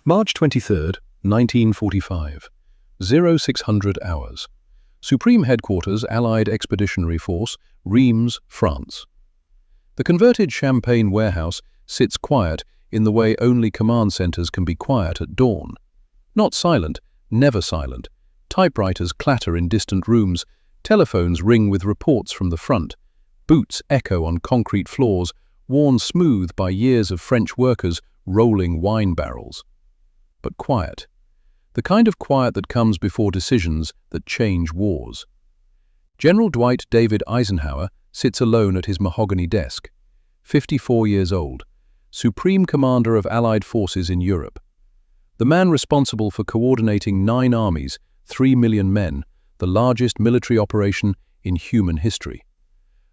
March 23rd, 1945. 0600 hours. Supreme Headquarters, Allied Expeditionary Force, Reims, France. The converted Champagne warehouse sits quiet in the way only command centers can be quiet at dawn. Not silent, never silent. Typewriters clatter in distant rooms, telephones ring with reports from the front, boots echo on concrete floors, worn smooth by years of French workers rolling wine barrels. But quiet. The kind of quiet that comes before decisions that change wars. General Dwight David Eisenhower sits alone at his mahogany desk, 54 years old, Supreme Commander of Allied forces in Europe. The man responsible for coordinating 9 armies, 3 million men, the largest military operation in human history.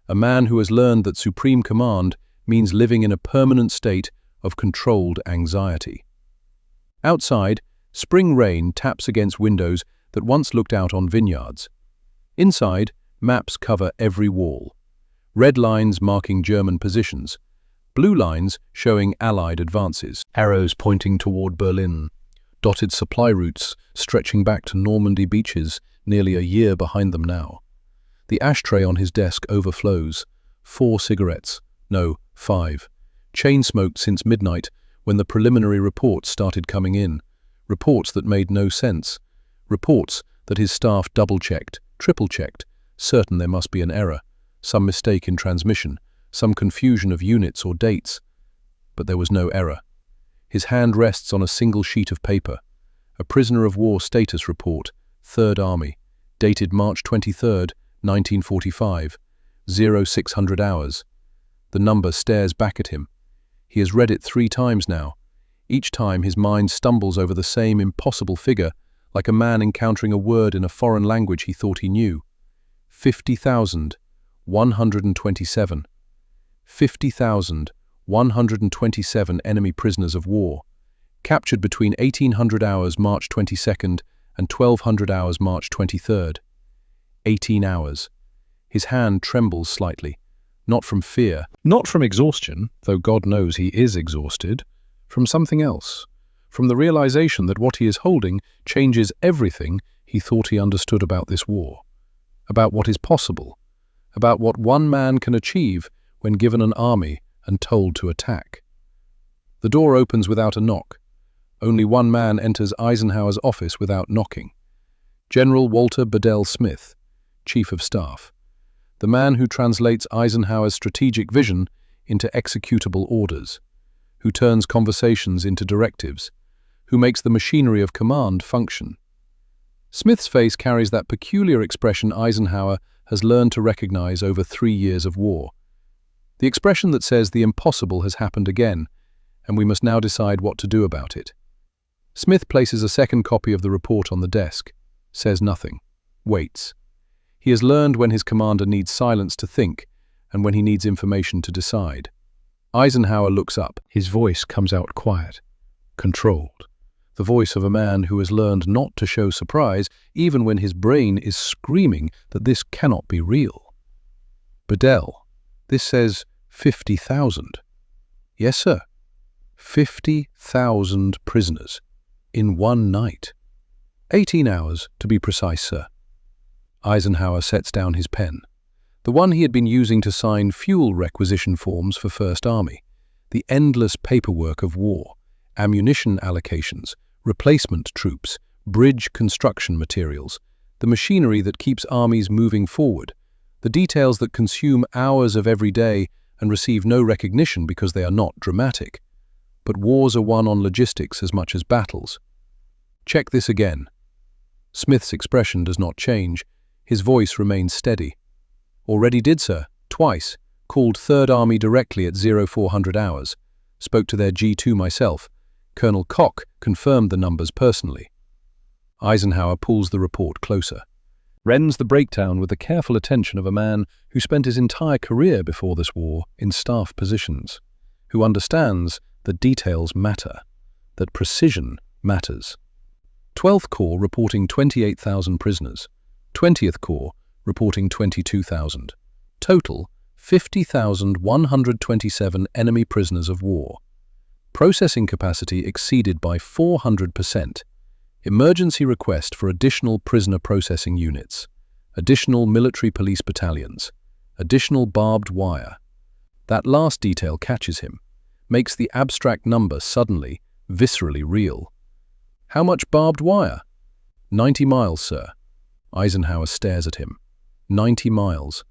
A man who has learned that supreme command means living in a permanent state of controlled anxiety. Outside, spring rain taps against windows that once looked out on vineyards. Inside, maps cover every wall. Red lines marking German positions, blue lines showing Allied advances, arrows pointing toward Berlin, dotted supply routes stretching back to Normandy beaches nearly a year behind them now. The ashtray on his desk overflows. 4 cigarettes, no, 5, chain-smoked since midnight when the preliminary reports started coming in. Reports that made no sense. Reports that his staff double-checked, triple-checked, certain there must be an error, some mistake in transmission, some confusion of units or dates. But there was no error. His hand rests on a single sheet of paper. A prisoner of war status report, 3rd Army, dated March 23rd, 1945, 0600 hours. The number stares back at him. He has read it 3 times now. Each time his mind stumbles over the same impossible figure, like a man encountering a word in a foreign language he thought he knew. 50,127. 50,127 enemy prisoners of war, captured between 1800 hours March 22nd and 1200 hours March 23rd. 18 hours. His hand trembles slightly. Not from fear, not from exhaustion, though God knows he is exhausted, from something else, from the realization that what he is holding changes everything he thought he understood about this war, about what is possible, about what one man can achieve when given an army and told to attack. The door opens without a knock. Only one man enters Eisenhower's office without knocking. General Walter Bedell Smith, Chief of Staff. The man who translates Eisenhower's strategic vision into executable orders, who turns conversations into directives, who makes the machinery of command function. Smith's face carries that peculiar expression Eisenhower has learned to recognize over 3 years of war. The expression that says the impossible has happened again, and we must now decide what to do about it. Smith places a second copy of the report on the desk, says nothing, waits. He has learned when his commander needs silence to think and when he needs information to decide. Eisenhower looks up. His voice comes out quiet, controlled. The voice of a man who has learned not to show surprise even when his brain is screaming that this cannot be real. Bedell, this says 50,000. Yes, sir. 50,000 prisoners in one night. 18 hours, to be precise, sir. Eisenhower sets down his pen, the one he had been using to sign fuel requisition forms for 1st Army, the endless paperwork of war, ammunition allocations, replacement troops, bridge construction materials, the machinery that keeps armies moving forward, the details that consume hours of every day and receive no recognition because they are not dramatic. But wars are won on logistics as much as battles. Check this again. Smith's expression does not change. His voice remains steady. Already did, sir, twice. Called 3rd Army directly at 0400 hours. Spoke to their G2 myself. Colonel Koch confirmed the numbers personally. Eisenhower pulls the report closer. Rends the breakdown with the careful attention of a man who spent his entire career before this war in staff positions, who understands that details matter, that precision matters. 12th Corps reporting 28,000 prisoners. 20th Corps reporting 22,000. Total 50,127 enemy prisoners of war. Processing capacity exceeded by 400%. Emergency request for additional prisoner processing units, additional military police battalions, additional barbed wire. That last detail catches him, makes the abstract number suddenly, viscerally real. How much barbed wire? 90 miles, sir. Eisenhower stares at him. 90 miles.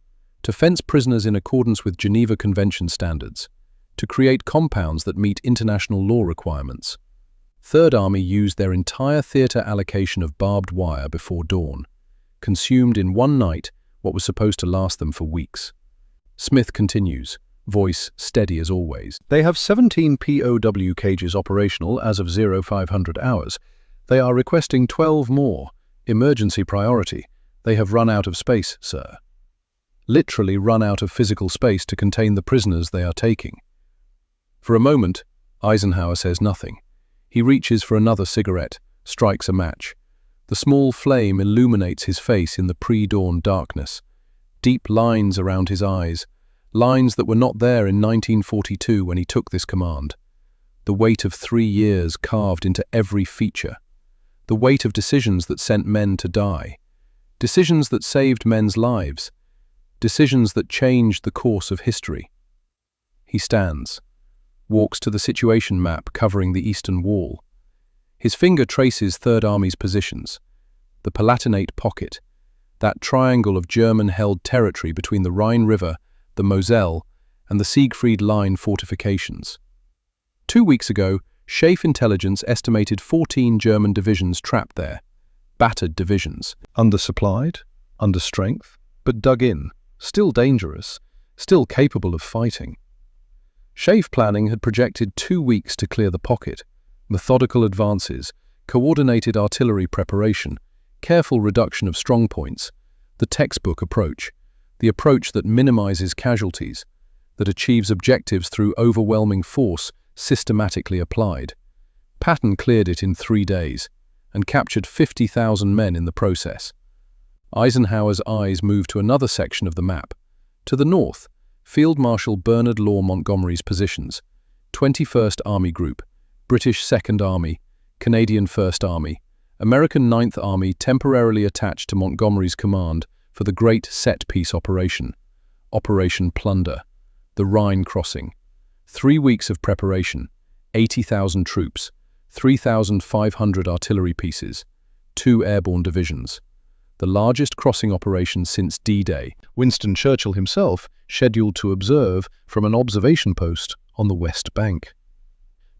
To fence prisoners in accordance with Geneva Convention standards. To create compounds that meet international law requirements. Third Army used their entire theater allocation of barbed wire before dawn. Consumed in one night what was supposed to last them for weeks. Smith continues, voice steady as always. They have 17 POW cages operational as of 0500 hours. They are requesting 12 more. Emergency priority. They have run out of space, sir. Literally run out of physical space to contain the prisoners they are taking. For a moment, Eisenhower says nothing. He reaches for another cigarette, strikes a match. The small flame illuminates his face in the pre-dawn darkness. Deep lines around his eyes, lines that were not there in 1942 when he took this command. The weight of 3 years carved into every feature. The weight of decisions that sent men to die. Decisions that saved men's lives. Decisions that changed the course of history. He stands, walks to the situation map covering the eastern wall. His finger traces Third Army's positions. The Palatinate pocket, that triangle of German-held territory between the Rhine River, the Moselle, and the Siegfried Line fortifications. 2 weeks ago, Schaef intelligence estimated 14 German divisions trapped there. Battered divisions. Undersupplied, under strength, but dug in, still dangerous, still capable of fighting. Schaef planning had projected 2 weeks to clear the pocket. Methodical advances, coordinated artillery preparation, careful reduction of strongpoints, the textbook approach, the approach that minimizes casualties, that achieves objectives through overwhelming force systematically applied. Patton cleared it in 3 days and captured 50,000 men in the process. Eisenhower's eyes moved to another section of the map. To the north, Field Marshal Bernard Law Montgomery's positions, 21st Army Group, British 2nd Army, Canadian 1st Army, American 9th Army temporarily attached to Montgomery's command for the Great Set-Piece Operation, Operation Plunder, the Rhine Crossing. 3 weeks of preparation, 80,000 troops, 3,500 artillery pieces, 2 airborne divisions. The largest crossing operation since D-Day. Winston Churchill himself scheduled to observe from an observation post on the West Bank.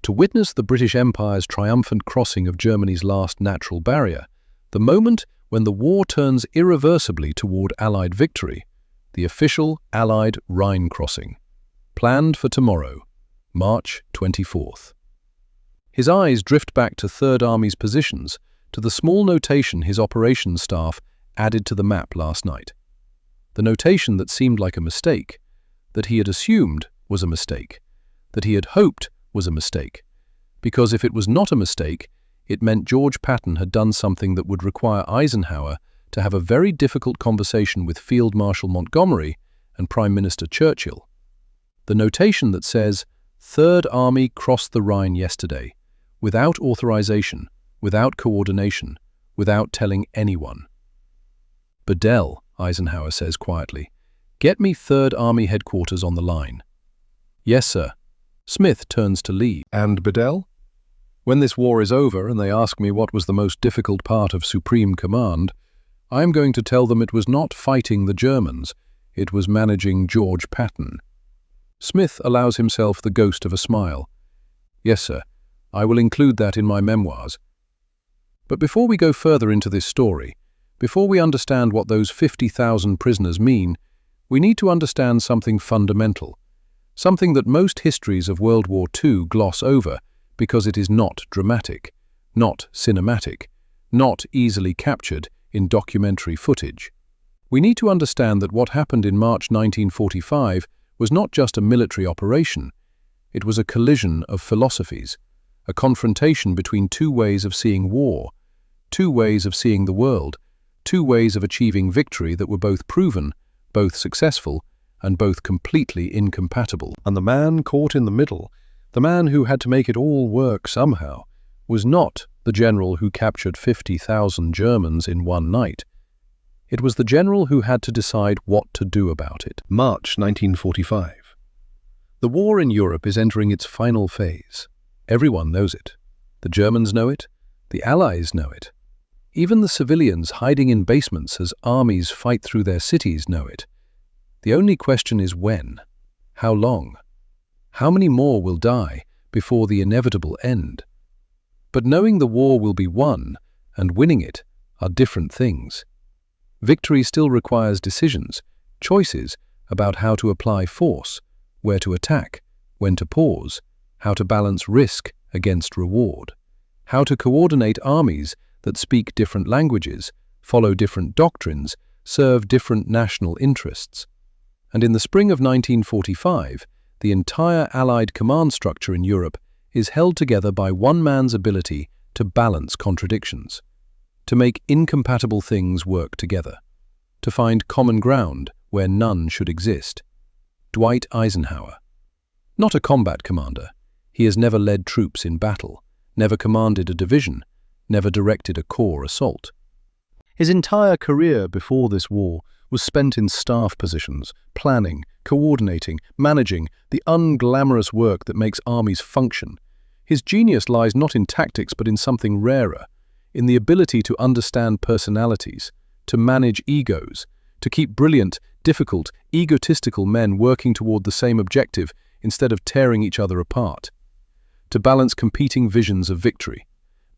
To witness the British Empire's triumphant crossing of Germany's last natural barrier, the moment when the war turns irreversibly toward Allied victory, the official Allied Rhine crossing. Planned for tomorrow, March 24th. His eyes drift back to Third Army's positions, to the small notation his operations staff added to the map last night. The notation that seemed like a mistake, that he had assumed was a mistake, that he had hoped was a mistake, because if it was not a mistake, it meant George Patton had done something that would require Eisenhower to have a very difficult conversation with Field Marshal Montgomery and Prime Minister Churchill. The notation that says, Third Army crossed the Rhine yesterday, without authorization, without coordination, without telling anyone. Bedell, Eisenhower says quietly, get me Third Army headquarters on the line. Yes, sir. Smith turns to leave. And Bedell? When this war is over and they ask me what was the most difficult part of Supreme Command, I am going to tell them it was not fighting the Germans, it was managing George Patton. Smith allows himself the ghost of a smile. Yes, sir, I will include that in my memoirs. But before we go further into this story, before we understand what those 50,000 prisoners mean, we need to understand something fundamental, something that most histories of World War II gloss over because it is not dramatic, not cinematic, not easily captured in documentary footage. We need to understand that what happened in March 1945 was not just a military operation, it was a collision of philosophies, a confrontation between 2 ways of seeing war, 2 ways of seeing the world, 2 ways of achieving victory that were both proven, both successful, and both completely incompatible. And the man caught in the middle, The man who had to make it all work somehow was not the general who captured 50,000 Germans in one night. It was the general who had to decide what to do about it. March 1945. The war in Europe is entering its final phase. Everyone knows it. The Germans know it. The Allies know it. Even the civilians hiding in basements as armies fight through their cities know it. The only question is when? How long? How many more will die before the inevitable end? But knowing the war will be won and winning it are different things. Victory still requires decisions, choices about how to apply force, where to attack, when to pause, how to balance risk against reward, how to coordinate armies that speak different languages, follow different doctrines, serve different national interests. And in the spring of 1945, the entire Allied command structure in Europe is held together by one man's ability to balance contradictions, to make incompatible things work together, to find common ground where none should exist. Dwight Eisenhower. Not a combat commander, he has never led troops in battle, never commanded a division, never directed a corps assault. His entire career before this war was spent in staff positions, planning, coordinating, managing the unglamorous work that makes armies function. His genius lies not in tactics but in something rarer, in the ability to understand personalities, to manage egos, to keep brilliant, difficult, egotistical men working toward the same objective instead of tearing each other apart, to balance competing visions of victory.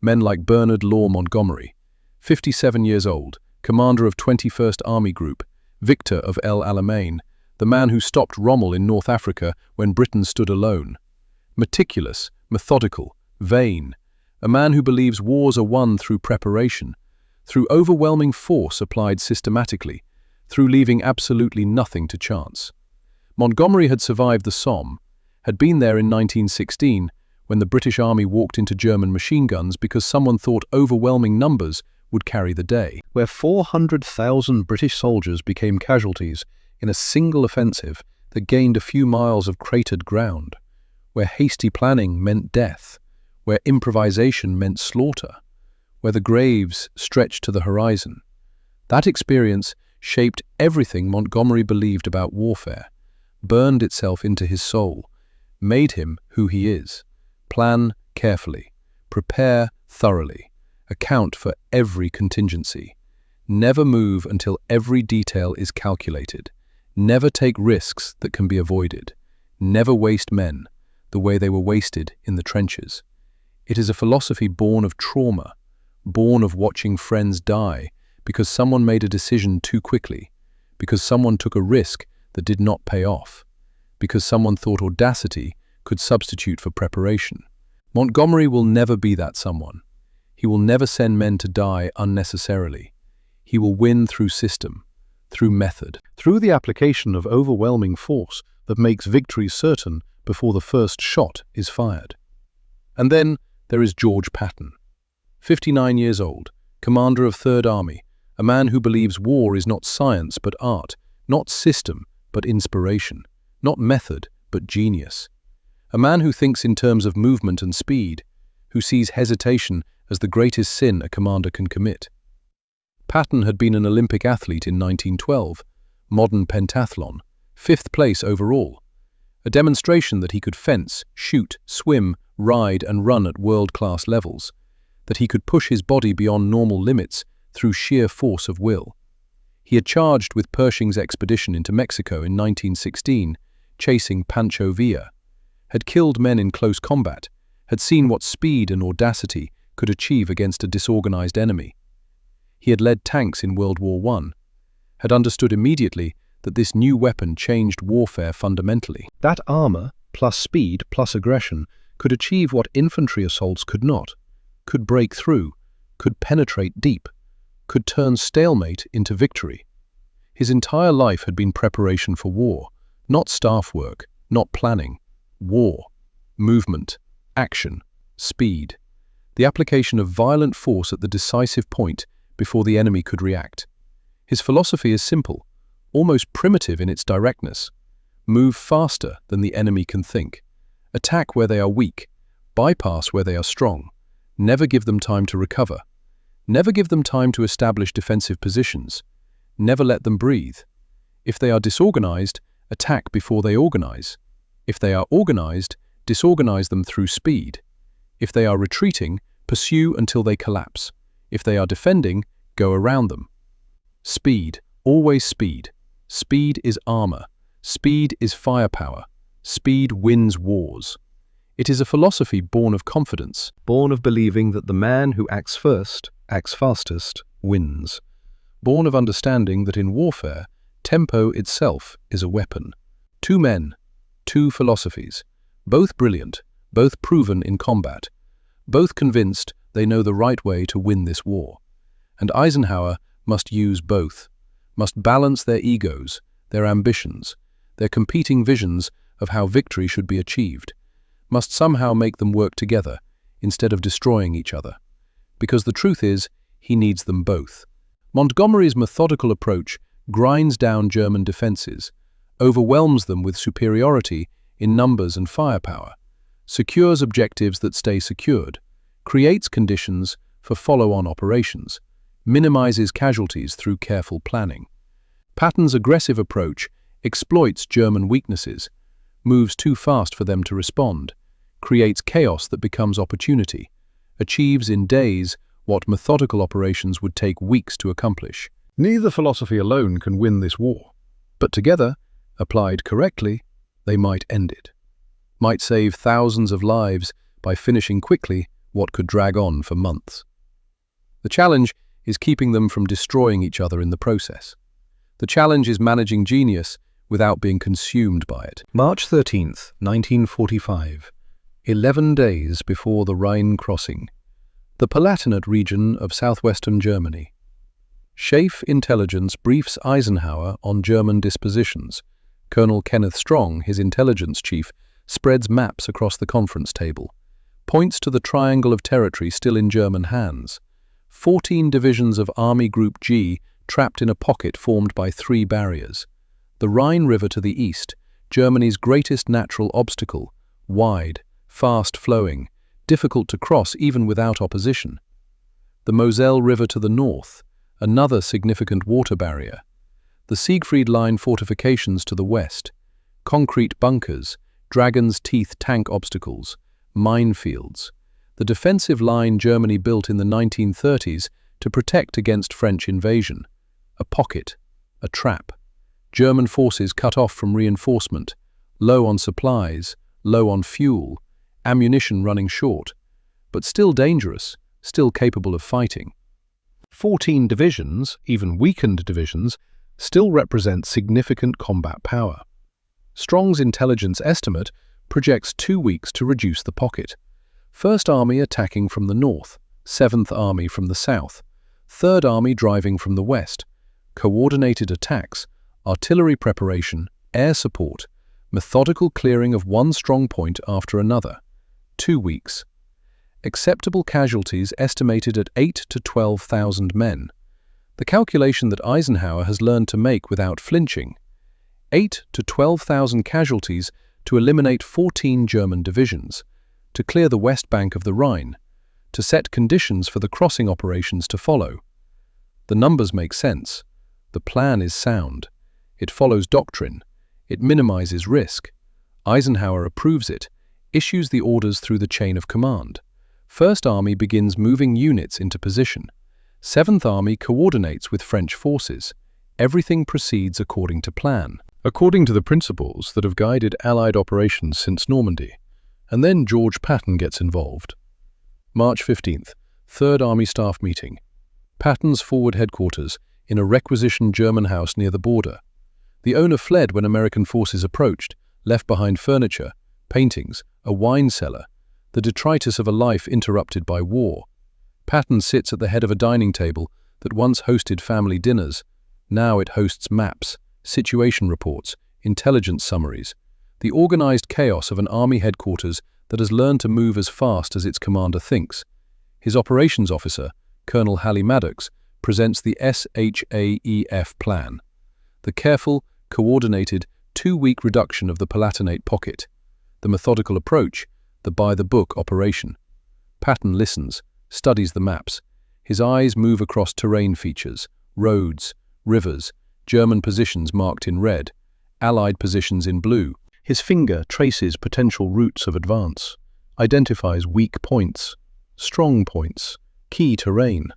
Men like Bernard Law Montgomery, 57 years old, commander of 21st Army Group, victor of El Alamein, the man who stopped Rommel in North Africa when Britain stood alone. Meticulous, methodical, vain, a man who believes wars are won through preparation, through overwhelming force applied systematically, through leaving absolutely nothing to chance. Montgomery had survived the Somme, had been there in 1916 when the British Army walked into German machine guns because someone thought overwhelming numbers would carry the day, where 400,000 British soldiers became casualties in a single offensive that gained a few miles of cratered ground, where hasty planning meant death, where improvisation meant slaughter, where the graves stretched to the horizon. That experience shaped everything Montgomery believed about warfare, burned itself into his soul, made him who he is. Plan carefully, prepare thoroughly, account for every contingency. Never move until every detail is calculated. Never take risks that can be avoided. Never waste men the way they were wasted in the trenches. It is a philosophy born of trauma, born of watching friends die because someone made a decision too quickly, because someone took a risk that did not pay off, because someone thought audacity could substitute for preparation. Montgomery will never be that someone. He will never send men to die unnecessarily. He will win through system, through method, through the application of overwhelming force that makes victory certain before the first shot is fired. And then there is George Patton, 59 years old, commander of 3rd Army, a man who believes war is not science but art, not system but inspiration, not method but genius. A man who thinks in terms of movement and speed, who sees hesitation as the greatest sin a commander can commit. Patton had been an Olympic athlete in 1912, modern pentathlon, 5th place overall, a demonstration that he could fence, shoot, swim, ride and run at world-class levels, that he could push his body beyond normal limits through sheer force of will. He had charged with Pershing's expedition into Mexico in 1916, chasing Pancho Villa, had killed men in close combat, had seen what speed and audacity could achieve against a disorganized enemy. He had led tanks in World War I, had understood immediately that this new weapon changed warfare fundamentally. That armor, plus speed, plus aggression, could achieve what infantry assaults could not, could break through, could penetrate deep, could turn stalemate into victory. His entire life had been preparation for war, not staff work, not planning. War, movement, action, speed, the application of violent force at the decisive point before the enemy could react. His philosophy is simple, almost primitive in its directness. Move faster than the enemy can think. Attack where they are weak, bypass where they are strong. Never give them time to recover. Never give them time to establish defensive positions. Never let them breathe. If they are disorganized, attack before they organize. If they are organized, disorganize them through speed. If they are retreating, pursue until they collapse. If they are defending, go around them. Speed, always speed. Speed is armor. Speed is firepower. Speed wins wars. It is a philosophy born of confidence, born of believing that the man who acts first, acts fastest, wins. Born of understanding that in warfare, tempo itself is a weapon. Two men, two philosophies, both brilliant, both proven in combat, both convinced they know the right way to win this war. And Eisenhower must use both, must balance their egos, their ambitions, their competing visions of how victory should be achieved, must somehow make them work together instead of destroying each other. Because the truth is, he needs them both. Montgomery's methodical approach grinds down German defenses, overwhelms them with superiority in numbers and firepower, secures objectives that stay secured, creates conditions for follow-on operations, minimizes casualties through careful planning. Patton's aggressive approach exploits German weaknesses, moves too fast for them to respond, creates chaos that becomes opportunity, achieves in days what methodical operations would take weeks to accomplish. Neither philosophy alone can win this war, but together, applied correctly, they might end it. Might save thousands of lives by finishing quickly what could drag on for months. The challenge is keeping them from destroying each other in the process. The challenge is managing genius without being consumed by it. March 13th, 1945, 11 days before the Rhine crossing. The Palatinate region of southwestern Germany. Schaeff intelligence briefs Eisenhower on German dispositions. Colonel Kenneth Strong, his intelligence chief, spreads maps across the conference table, points to the triangle of territory still in German hands. 14 divisions of Army Group G trapped in a pocket formed by 3 barriers. The Rhine River to the east, Germany's greatest natural obstacle, wide, fast-flowing, difficult to cross even without opposition. The Moselle River to the north, another significant water barrier. The Siegfried Line fortifications to the west, concrete bunkers, Dragon's Teeth tank obstacles, minefields. The defensive line Germany built in the 1930s to protect against French invasion. A pocket, a trap. German forces cut off from reinforcement, low on supplies, low on fuel, ammunition running short, but still dangerous, still capable of fighting. 14 divisions, even weakened divisions, still represent significant combat power. Strong's intelligence estimate projects 2 weeks to reduce the pocket. 1st Army attacking from the north, 7th Army from the south, 3rd Army driving from the west. Coordinated attacks, artillery preparation, air support, methodical clearing of one strong point after another. 2 weeks. Acceptable casualties estimated at 8 to 12,000 men. The calculation that Eisenhower has learned to make without flinching. 8 to 12,000 casualties to eliminate 14 German divisions, to clear the west bank of the Rhine, to set conditions for the crossing operations to follow. The numbers make sense. The plan is sound. It follows doctrine. It minimizes risk. Eisenhower approves it, issues the orders through the chain of command. 1st Army begins moving units into position. 7th Army coordinates with French forces. Everything proceeds according to plan, according to the principles that have guided Allied operations since Normandy. And then George Patton gets involved. March 15th, 3rd Army Staff Meeting. Patton's forward headquarters in a requisitioned German house near the border. The owner fled when American forces approached, left behind furniture, paintings, a wine cellar, the detritus of a life interrupted by war. Patton sits at the head of a dining table that once hosted family dinners. Now it hosts maps, situation reports, intelligence summaries, the organized chaos of an army headquarters that has learned to move as fast as its commander thinks. His operations officer, Colonel Halley Maddox, presents the SHAEF plan, the careful, coordinated, 2-week reduction of the Palatinate pocket. the methodical approach, the by-the-book operation. Patton listens, studies the maps. His eyes move across terrain features, roads, rivers, German positions marked in red, Allied positions in blue. His finger traces potential routes of advance, identifies weak points, strong points, key terrain.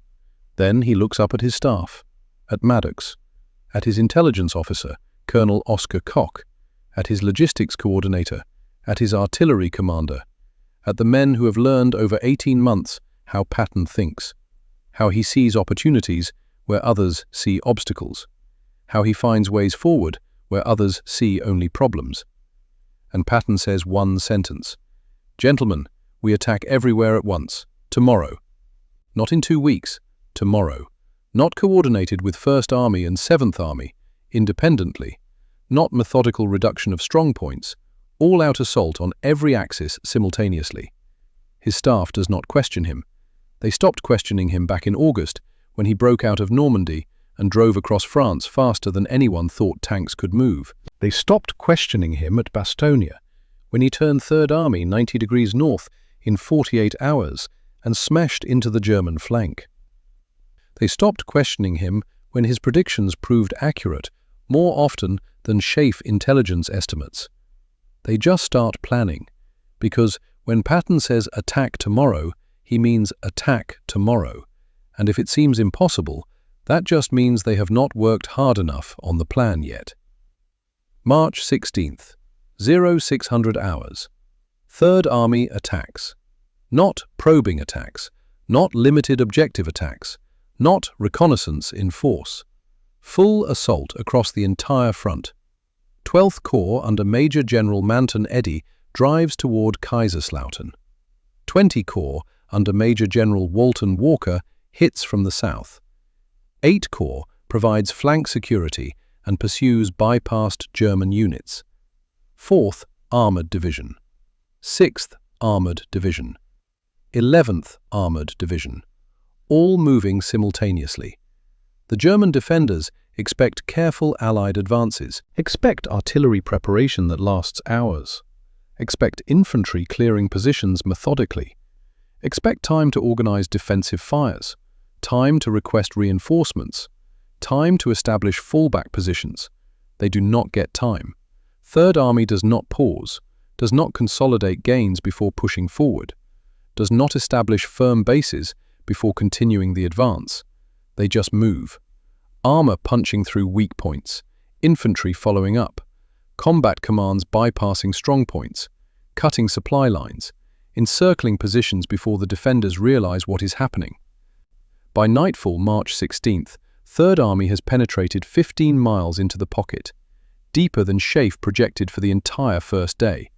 Then he looks up at his staff, at Maddox, at his intelligence officer, Colonel Oscar Koch, at his logistics coordinator, at his artillery commander, at the men who have learned over 18 months how Patton thinks, how he sees opportunities where others see obstacles, how he finds ways forward where others see only problems. And Patton says one sentence: "Gentlemen, we attack everywhere at once, tomorrow. Not in 2 weeks, tomorrow. Not coordinated with 1st Army and 7th Army, independently. Not methodical reduction of strong points, all-out assault on every axis simultaneously." His staff does not question him. They stopped questioning him back in August when he broke out of Normandy and drove across France faster than anyone thought tanks could move. They stopped questioning him at Bastogne when he turned 3rd Army 90 degrees north in 48 hours and smashed into the German flank. They stopped questioning him when his predictions proved accurate more often than SHAEF intelligence estimates. They just start planning, because when Patton says attack tomorrow, he means attack tomorrow, and if it seems impossible, that just means they have not worked hard enough on the plan yet. March 16th, 0600 hours. 3rd Army attacks. Not probing attacks, not limited objective attacks, not reconnaissance in force. Full assault across the entire front. 12th Corps under Major General Manton Eddy drives toward Kaiserslautern. 20 Corps under Major General Walton Walker hits from the south. 8 Corps provides flank security and pursues bypassed German units. 4th Armoured Division. 6th Armoured Division. 11th Armoured Division. All moving simultaneously. The German defenders expect careful Allied advances, expect artillery preparation that lasts hours, expect infantry clearing positions methodically, expect time to organize defensive fires, time to request reinforcements, time to establish fallback positions. They do not get time. 3rd Army does not pause, does not consolidate gains before pushing forward, does not establish firm bases before continuing the advance. They just move. Armor punching through weak points, infantry following up, combat commands bypassing strong points, cutting supply lines, encircling positions before the defenders realize what is happening. By nightfall, March 16th, 3rd Army has penetrated 15 miles into the pocket, deeper than SHAEF projected for the entire first day.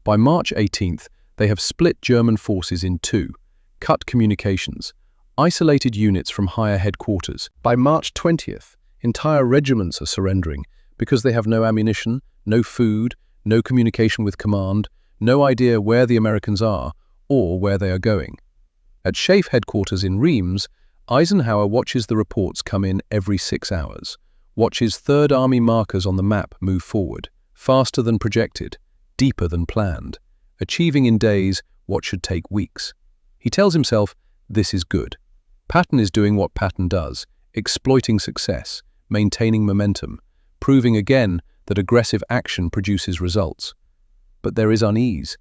By March 18th, they have split German forces in two, cut communications, isolated units from higher headquarters. By March 20th, entire regiments are surrendering because they have no ammunition, no food, no communication with command, no idea where the Americans are or where they are going. At SHAEF headquarters in Reims, Eisenhower watches the reports come in every 6 hours, watches 3rd Army markers on the map move forward, faster than projected, deeper than planned, achieving in days what should take weeks. He tells himself, this is good. Patton is doing what Patton does, exploiting success, maintaining momentum, proving again that aggressive action produces results. But there is unease,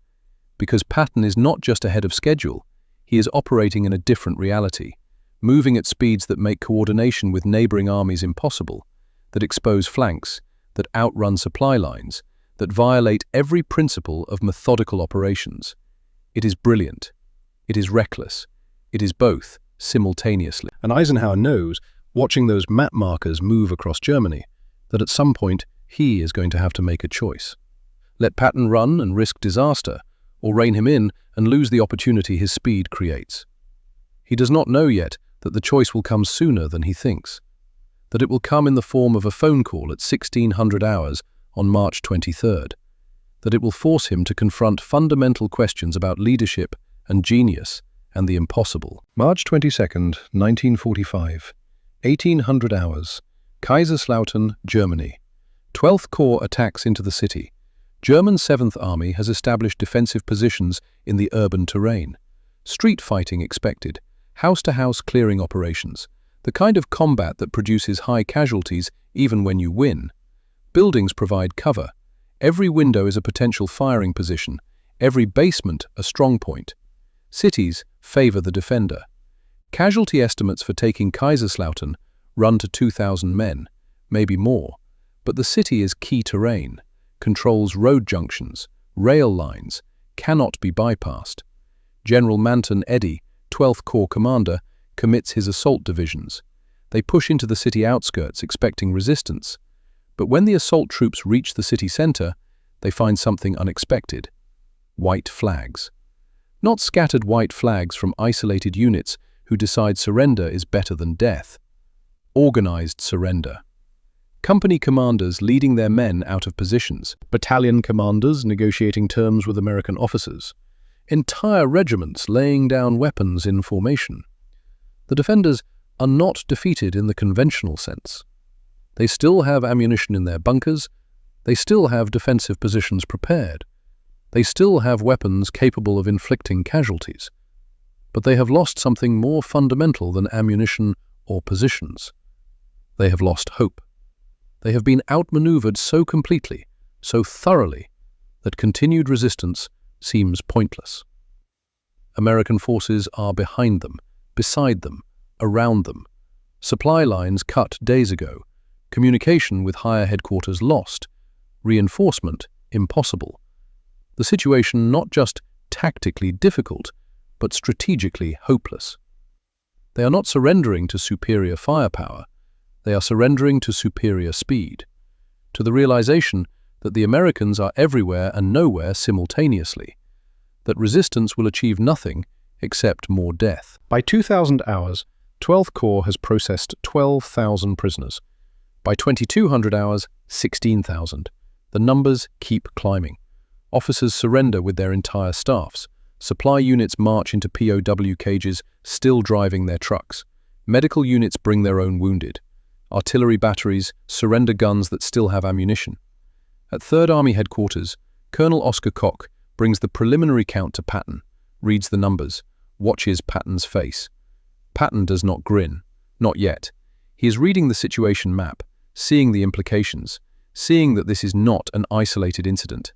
because Patton is not just ahead of schedule, he is operating in a different reality, moving at speeds that make coordination with neighboring armies impossible, that expose flanks, that outrun supply lines, that violate every principle of methodical operations. It is brilliant. It is reckless. It is both, simultaneously. And Eisenhower knows, watching those map markers move across Germany, that at some point he is going to have to make a choice. Let Patton run and risk disaster, or rein him in and lose the opportunity his speed creates. He does not know yet that the choice will come sooner than he thinks, that it will come in the form of a phone call at 1600 hours on March 23rd, that it will force him to confront fundamental questions about leadership and genius and the impossible. March 22nd, 1945, 1800 hours, Kaiserslautern, Germany. 12th Corps attacks into the city. German 7th Army has established defensive positions in the urban terrain. Street fighting expected, house-to-house clearing operations, the kind of combat that produces high casualties even when you win. Buildings provide cover. Every window is a potential firing position, every basement a strong point. Cities favor the defender. Casualty estimates for taking Kaiserslautern run to 2,000 men, maybe more, but the city is key terrain, controls road junctions, rail lines, cannot be bypassed. General Manton Eddy, 12th Corps commander, commits his assault divisions. They push into the city outskirts expecting resistance, but when the assault troops reach the city center, they find something unexpected: white flags. Not scattered white flags from isolated units who decide surrender is better than death. Organized surrender. Company commanders leading their men out of positions. Battalion commanders negotiating terms with American officers. Entire regiments laying down weapons in formation. The defenders are not defeated in the conventional sense. They still have ammunition in their bunkers. They still have defensive positions prepared. They still have weapons capable of inflicting casualties. But they have lost something more fundamental than ammunition or positions. They have lost hope. They have been outmaneuvered so completely, so thoroughly, that continued resistance seems pointless. American forces are behind them, beside them, around them. Supply lines cut days ago. Communication with higher headquarters lost. Reinforcement impossible. The situation not just tactically difficult, but strategically hopeless. They are not surrendering to superior firepower. They are surrendering to superior speed, to the realization that the Americans are everywhere and nowhere simultaneously, that resistance will achieve nothing except more death. By 2,000 hours, 12th Corps has processed 12,000 prisoners. By 2,200 hours, 16,000. The numbers keep climbing. Officers surrender with their entire staffs. Supply units march into POW cages, still driving their trucks. Medical units bring their own wounded. Artillery batteries surrender guns that still have ammunition. At 3rd Army headquarters, Colonel Oscar Koch brings the preliminary count to Patton, reads the numbers, watches Patton's face. Patton does not grin, not yet. He is reading the situation map, seeing the implications, seeing that this is not an isolated incident.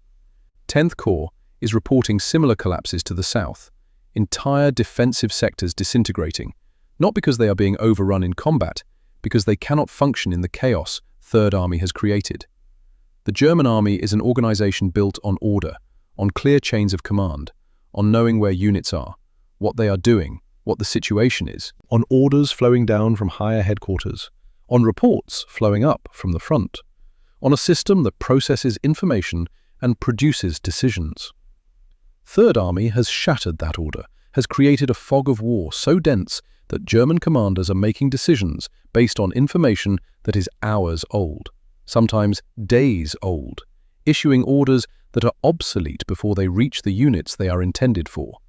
10th Corps is reporting similar collapses to the south, entire defensive sectors disintegrating, not because they are being overrun in combat, because they cannot function in the chaos 3rd Army has created. The German army is an organization built on order, on clear chains of command, on knowing where units are, what they are doing, what the situation is, on orders flowing down from higher headquarters, on reports flowing up from the front, on a system that processes information and produces decisions. 3rd Army has shattered that order, has created a fog of war so dense that German commanders are making decisions based on information that is hours old, sometimes days old, issuing orders that are obsolete before they reach the units they are intended for.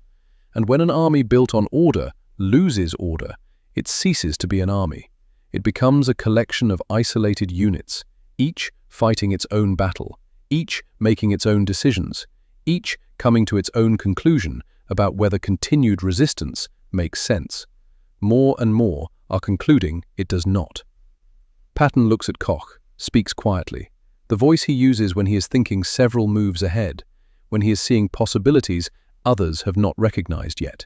And when an army built on order loses order, it ceases to be an army. It becomes a collection of isolated units, each fighting its own battle, each making its own decisions, each coming to its own conclusion about whether continued resistance makes sense. More and more are concluding it does not. Patton looks at Koch, speaks quietly, the voice he uses when he is thinking several moves ahead, when he is seeing possibilities others have not recognized yet.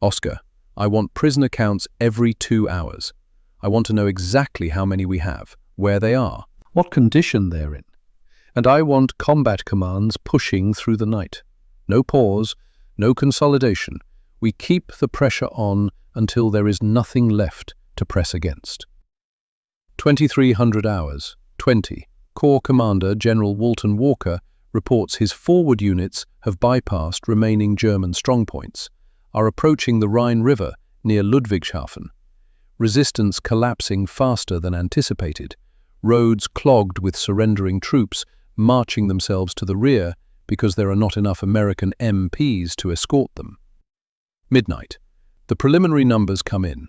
Oscar, I want prisoner counts every 2 hours. I want to know exactly how many we have, where they are, what condition they're in. And I want combat commands pushing through the night. No pause, no consolidation. We keep the pressure on until there is nothing left to press against. 2,300 hours, 20. Corps Commander General Walton Walker reports his forward units have bypassed remaining German strongpoints, are approaching the Rhine River near Ludwigshafen. Resistance collapsing faster than anticipated, roads clogged with surrendering troops marching themselves to the rear because there are not enough American MPs to escort them. Midnight. The preliminary numbers come in.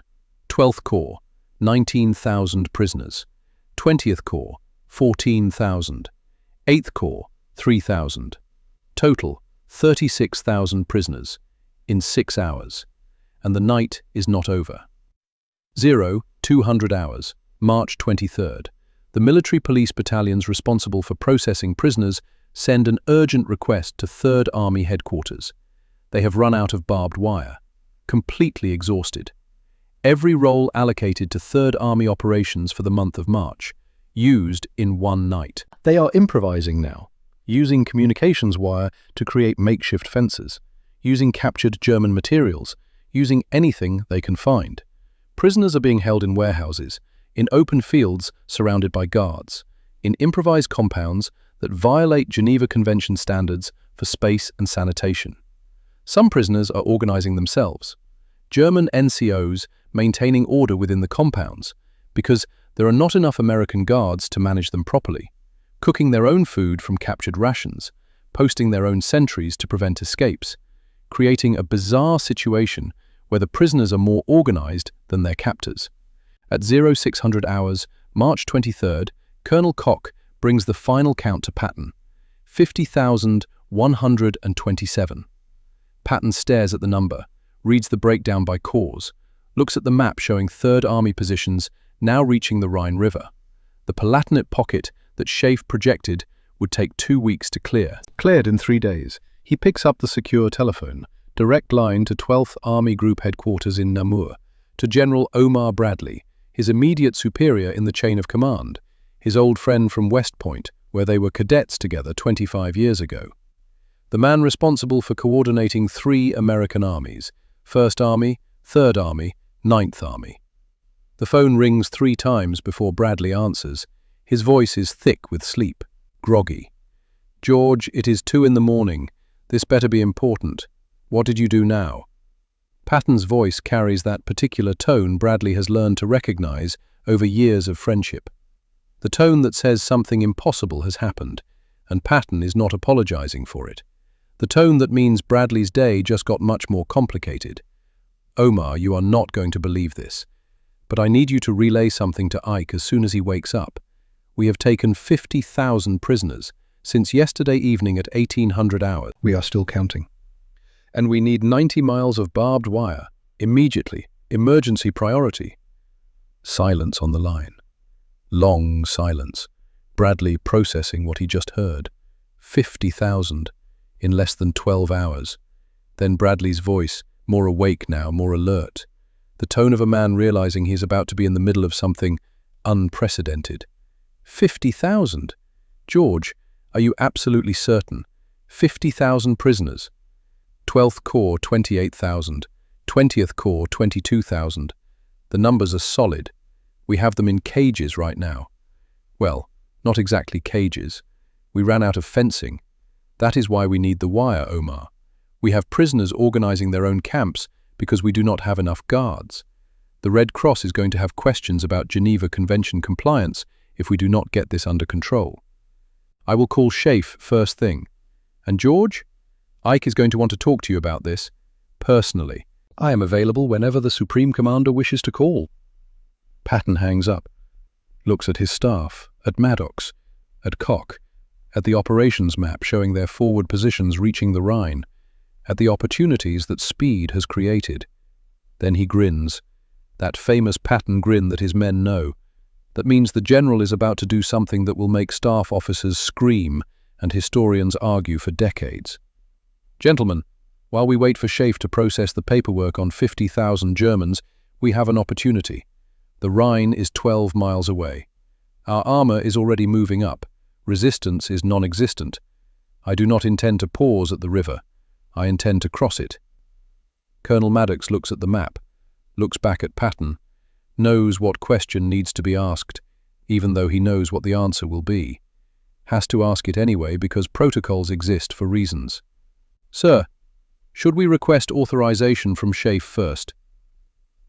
12th Corps, 19,000 prisoners. 20th Corps, 14,000. 8th Corps, 3,000. Total, 36,000 prisoners, in 6 hours. And the night is not over. 200 hours, March 23rd. The military police battalions responsible for processing prisoners send an urgent request to 3rd Army headquarters. They have run out of barbed wire, completely exhausted. Every role allocated to 3rd Army operations for the month of March, used in one night. They are improvising now, using communications wire to create makeshift fences, using captured German materials, using anything they can find. Prisoners are being held in warehouses, in open fields surrounded by guards, in improvised compounds that violate Geneva Convention standards for space and sanitation. Some prisoners are organizing themselves. German NCOs maintaining order within the compounds because there are not enough American guards to manage them properly, cooking their own food from captured rations, posting their own sentries to prevent escapes, creating a bizarre situation where the prisoners are more organized than their captors. At 0600 hours, March 23rd, Colonel Koch brings the final count to Patton, 50,127. Patton stares at the number, reads the breakdown by corps, looks at the map showing 3rd Army positions now reaching the Rhine River. The Palatinate pocket that Schaeff projected would take 2 weeks to clear. Cleared in 3 days, he picks up the secure telephone, direct line to 12th Army Group headquarters in Namur, to General Omar Bradley, his immediate superior in the chain of command, his old friend from West Point, where they were cadets together 25 years ago. The man responsible for coordinating 3 American armies, 1st Army, 3rd Army, 9th Army. The phone rings 3 times before Bradley answers. His voice is thick with sleep, groggy. "George, it is 2 in the morning. This better be important. What did you do now?" Patton's voice carries that particular tone Bradley has learned to recognize over years of friendship. The tone that says something impossible has happened, and Patton is not apologizing for it. The tone that means Bradley's day just got much more complicated. "Omar, you are not going to believe this, but I need you to relay something to Ike as soon as he wakes up. We have taken 50,000 prisoners since yesterday evening at 1800 hours. We are still counting. And we need 90 miles of barbed wire, immediately, emergency priority." Silence on the line. Long silence. Bradley processing what he just heard. 50,000 in less than 12 hours. Then Bradley's voice, more awake now, more alert. The tone of a man realizing he's about to be in the middle of something unprecedented. 50,000? George, are you absolutely certain? 50,000 prisoners. 12th Corps, 28,000. 20th Corps, 22,000. The numbers are solid. We have them in cages right now. Well, not exactly cages. We ran out of fencing. That is why we need the wire, Omar. We have prisoners organizing their own camps because we do not have enough guards. The Red Cross is going to have questions about Geneva Convention compliance if we do not get this under control. I will call Schaeff first thing. And George? Ike is going to want to talk to you about this, personally. I am available whenever the Supreme Commander wishes to call. Patton hangs up, looks at his staff, at Maddox, at Koch, at the operations map showing their forward positions reaching the Rhine, at the opportunities that speed has created. Then he grins, that famous Patton grin that his men know. That means the general is about to do something that will make staff officers scream and historians argue for decades. "Gentlemen, while we wait for Schaeff to process the paperwork on 50,000 Germans, we have an opportunity. The Rhine is 12 miles away. Our armor is already moving up. Resistance is non-existent. I do not intend to pause at the river. I intend to cross it." Colonel Maddox looks at the map, looks back at Patton, knows what question needs to be asked, even though he knows what the answer will be. Has to ask it anyway because protocols exist for reasons. "Sir, should we request authorization from Schaeff first?"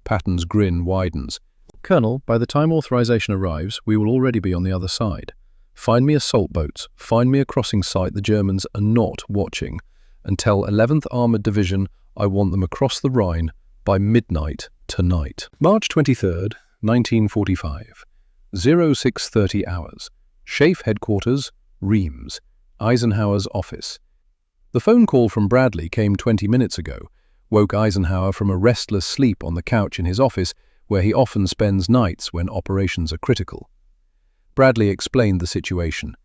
Patton's grin widens. "Colonel, by the time authorization arrives, we will already be on the other side. Find me assault boats, find me a crossing site the Germans are not watching, and tell 11th Armored Division I want them across the Rhine by midnight tonight." March 23rd, 1945, 0630 hours. Schaeff headquarters, Reims. Eisenhower's office. The phone call from Bradley came 20 minutes ago, woke Eisenhower from a restless sleep on the couch in his office, where he often spends nights when operations are critical. Bradley explained the situation: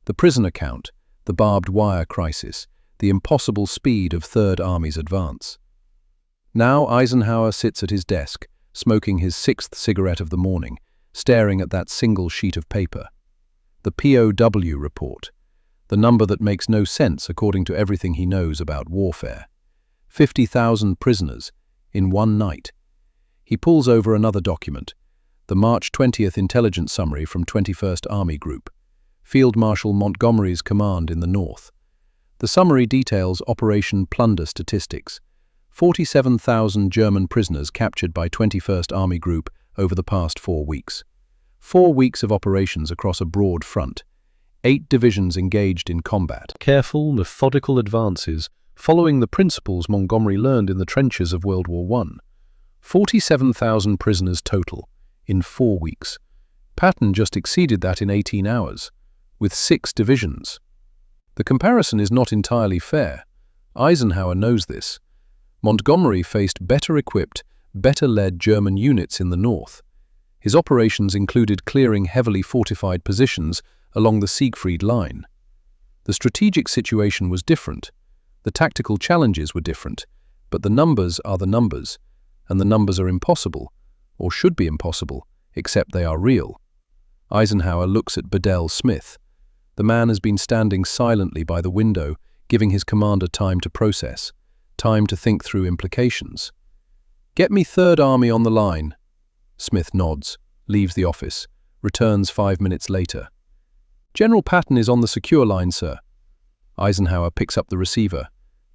the prisoner count, the barbed wire crisis, the impossible speed of Third Army's advance. Now Eisenhower sits at his desk, smoking his 6th cigarette of the morning, staring at that single sheet of paper. The POW report, the number that makes no sense according to everything he knows about warfare. 50,000 prisoners in one night. He pulls over another document, the March 20th intelligence summary from 21st Army Group, Field Marshal Montgomery's command in the north. The summary details Operation Plunder statistics: 47,000 German prisoners captured by 21st Army Group over the past 4 weeks. 4 weeks of operations across a broad front. 8 divisions engaged in combat. Careful, methodical advances, following the principles Montgomery learned in the trenches of World War I. 47,000 prisoners total, in 4 weeks. Patton just exceeded that in 18 hours, with 6 divisions. The comparison is not entirely fair. Eisenhower knows this. Montgomery faced better equipped, better led German units in the north. His operations included clearing heavily fortified positions along the Siegfried Line. The strategic situation was different. The tactical challenges were different, but the numbers are the numbers, and the numbers are impossible, or should be impossible, except they are real. Eisenhower looks at Bedell Smith. The man has been standing silently by the window, giving his commander time to process, time to think through implications. "Get me Third Army on the line." Smith nods, leaves the office, returns 5 minutes later. "General Patton is on the secure line, sir." Eisenhower picks up the receiver,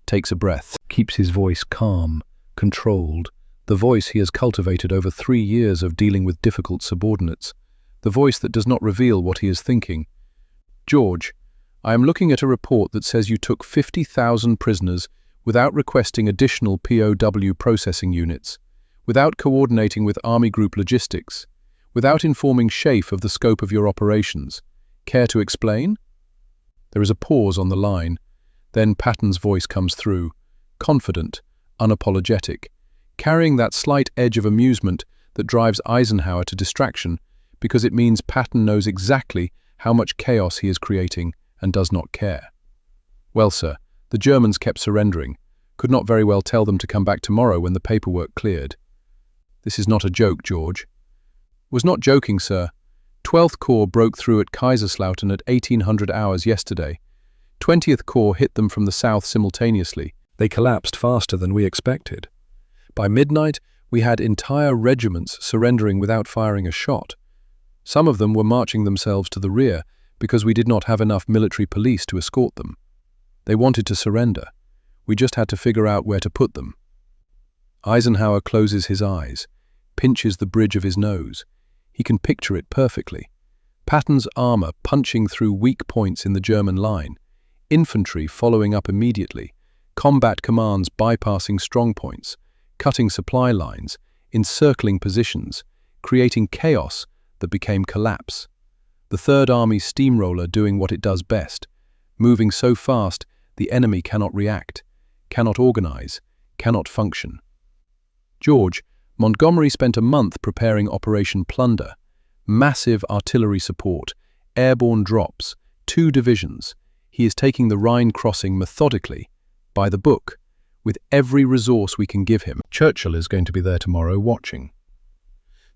takes a breath, keeps his voice calm, controlled, the voice he has cultivated over 3 years of dealing with difficult subordinates, the voice that does not reveal what he is thinking. "George, I am looking at a report that says you took 50,000 prisoners without requesting additional POW processing units, without coordinating with Army Group logistics, without informing SHAEF of the scope of your operations. Care to explain?" There is a pause on the line. Then Patton's voice comes through, confident, unapologetic, carrying that slight edge of amusement that drives Eisenhower to distraction, because it means Patton knows exactly how much chaos he is creating and does not care. "Well, sir, the Germans kept surrendering. Could not very well tell them to come back tomorrow when the paperwork cleared." "This is not a joke, George." "Was not joking, sir. 12th Corps broke through at Kaiserslautern at 1800 hours yesterday. 20th Corps hit them from the south simultaneously. They collapsed faster than we expected. By midnight, we had entire regiments surrendering without firing a shot. Some of them were marching themselves to the rear because we did not have enough military police to escort them. They wanted to surrender. We just had to figure out where to put them." Eisenhower closes his eyes, pinches the bridge of his nose. He can picture it perfectly. Patton's armor punching through weak points in the German line, infantry following up immediately, combat commands bypassing strong points, cutting supply lines, encircling positions, creating chaos that became collapse. The Third Army steamroller doing what it does best, moving so fast the enemy cannot react, cannot organize, cannot function. "George, Montgomery spent a month preparing Operation Plunder. Massive artillery support, airborne drops, 2 divisions. He is taking the Rhine crossing methodically, by the book, with every resource we can give him. Churchill is going to be there tomorrow watching."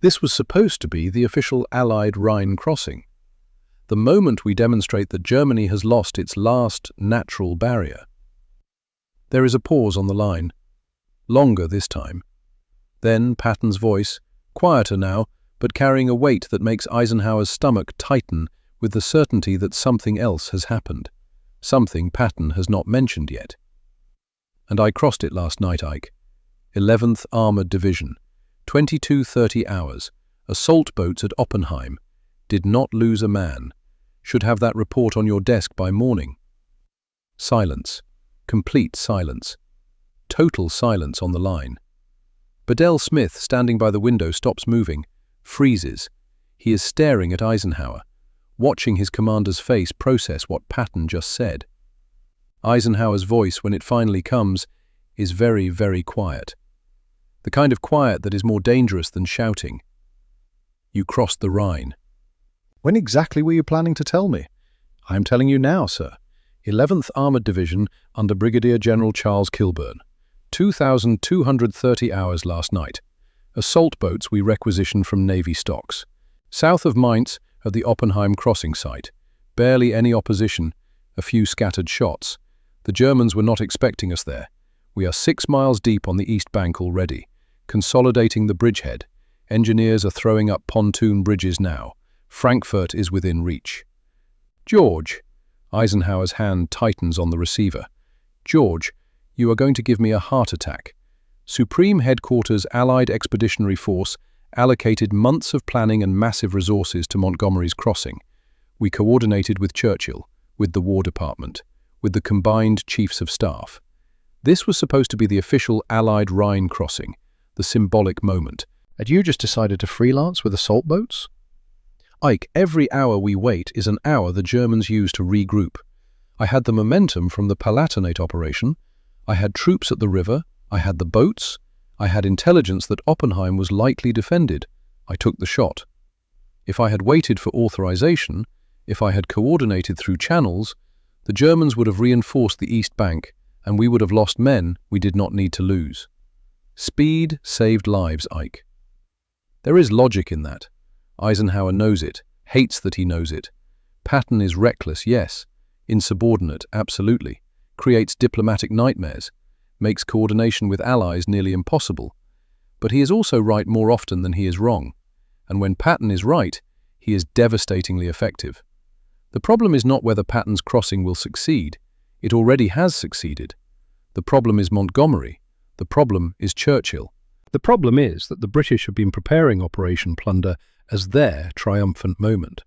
This was supposed to be the official Allied Rhine crossing. The moment we demonstrate that Germany has lost its last natural barrier. There is a pause on the line. Longer this time. Then Patton's voice, quieter now, but carrying a weight that makes Eisenhower's stomach tighten with the certainty that something else has happened. Something Patton has not mentioned yet. "And I crossed it last night, Ike. 11th Armored Division. 22:30 hours. Assault boats at Oppenheim. Did not lose a man. Should have that report on your desk by morning." Silence. Complete silence. Total silence on the line. Bedell Smith, standing by the window, stops moving, freezes. He is staring at Eisenhower. watching his commander's face process what Patton just said. Eisenhower's voice, when it finally comes, is very, very quiet. The kind of quiet that is more dangerous than shouting. You crossed the Rhine. When exactly were you planning to tell me? I am telling you now, sir. 11th Armored Division under Brigadier General Charles Kilburn. 2,230 hours last night. Assault boats we requisitioned from Navy stocks. South of Mainz at the Oppenheim crossing site. Barely any opposition, a few scattered shots. The Germans were not expecting us there. We are 6 miles deep on the east bank already, consolidating the bridgehead. Engineers are throwing up pontoon bridges now. Frankfurt is within reach. George, Eisenhower's hand tightens on the receiver. George, you are going to give me a heart attack. Supreme Headquarters Allied Expeditionary Force allocated months of planning and massive resources to Montgomery's crossing. We coordinated with Churchill, with the War Department, with the combined Chiefs of Staff. This was supposed to be the official Allied Rhine crossing, the symbolic moment. And you just decided to freelance with assault boats? Ike, every hour we wait is an hour the Germans use to regroup. I had the momentum from the Palatinate operation. I had troops at the river. I had the boats. I had intelligence that Oppenheim was lightly defended. I took the shot. If I had waited for authorization, if I had coordinated through channels, the Germans would have reinforced the east bank, and we would have lost men we did not need to lose. Speed saved lives, Ike. There is logic in that. Eisenhower knows it, hates that he knows it. Patton is reckless, yes. Insubordinate, absolutely. Creates diplomatic nightmares. Makes coordination with allies nearly impossible. But he is also right more often than he is wrong. And when Patton is right, he is devastatingly effective. The problem is not whether Patton's crossing will succeed. It already has succeeded. The problem is Montgomery. The problem is Churchill. The problem is that the British have been preparing Operation Plunder as their triumphant moment,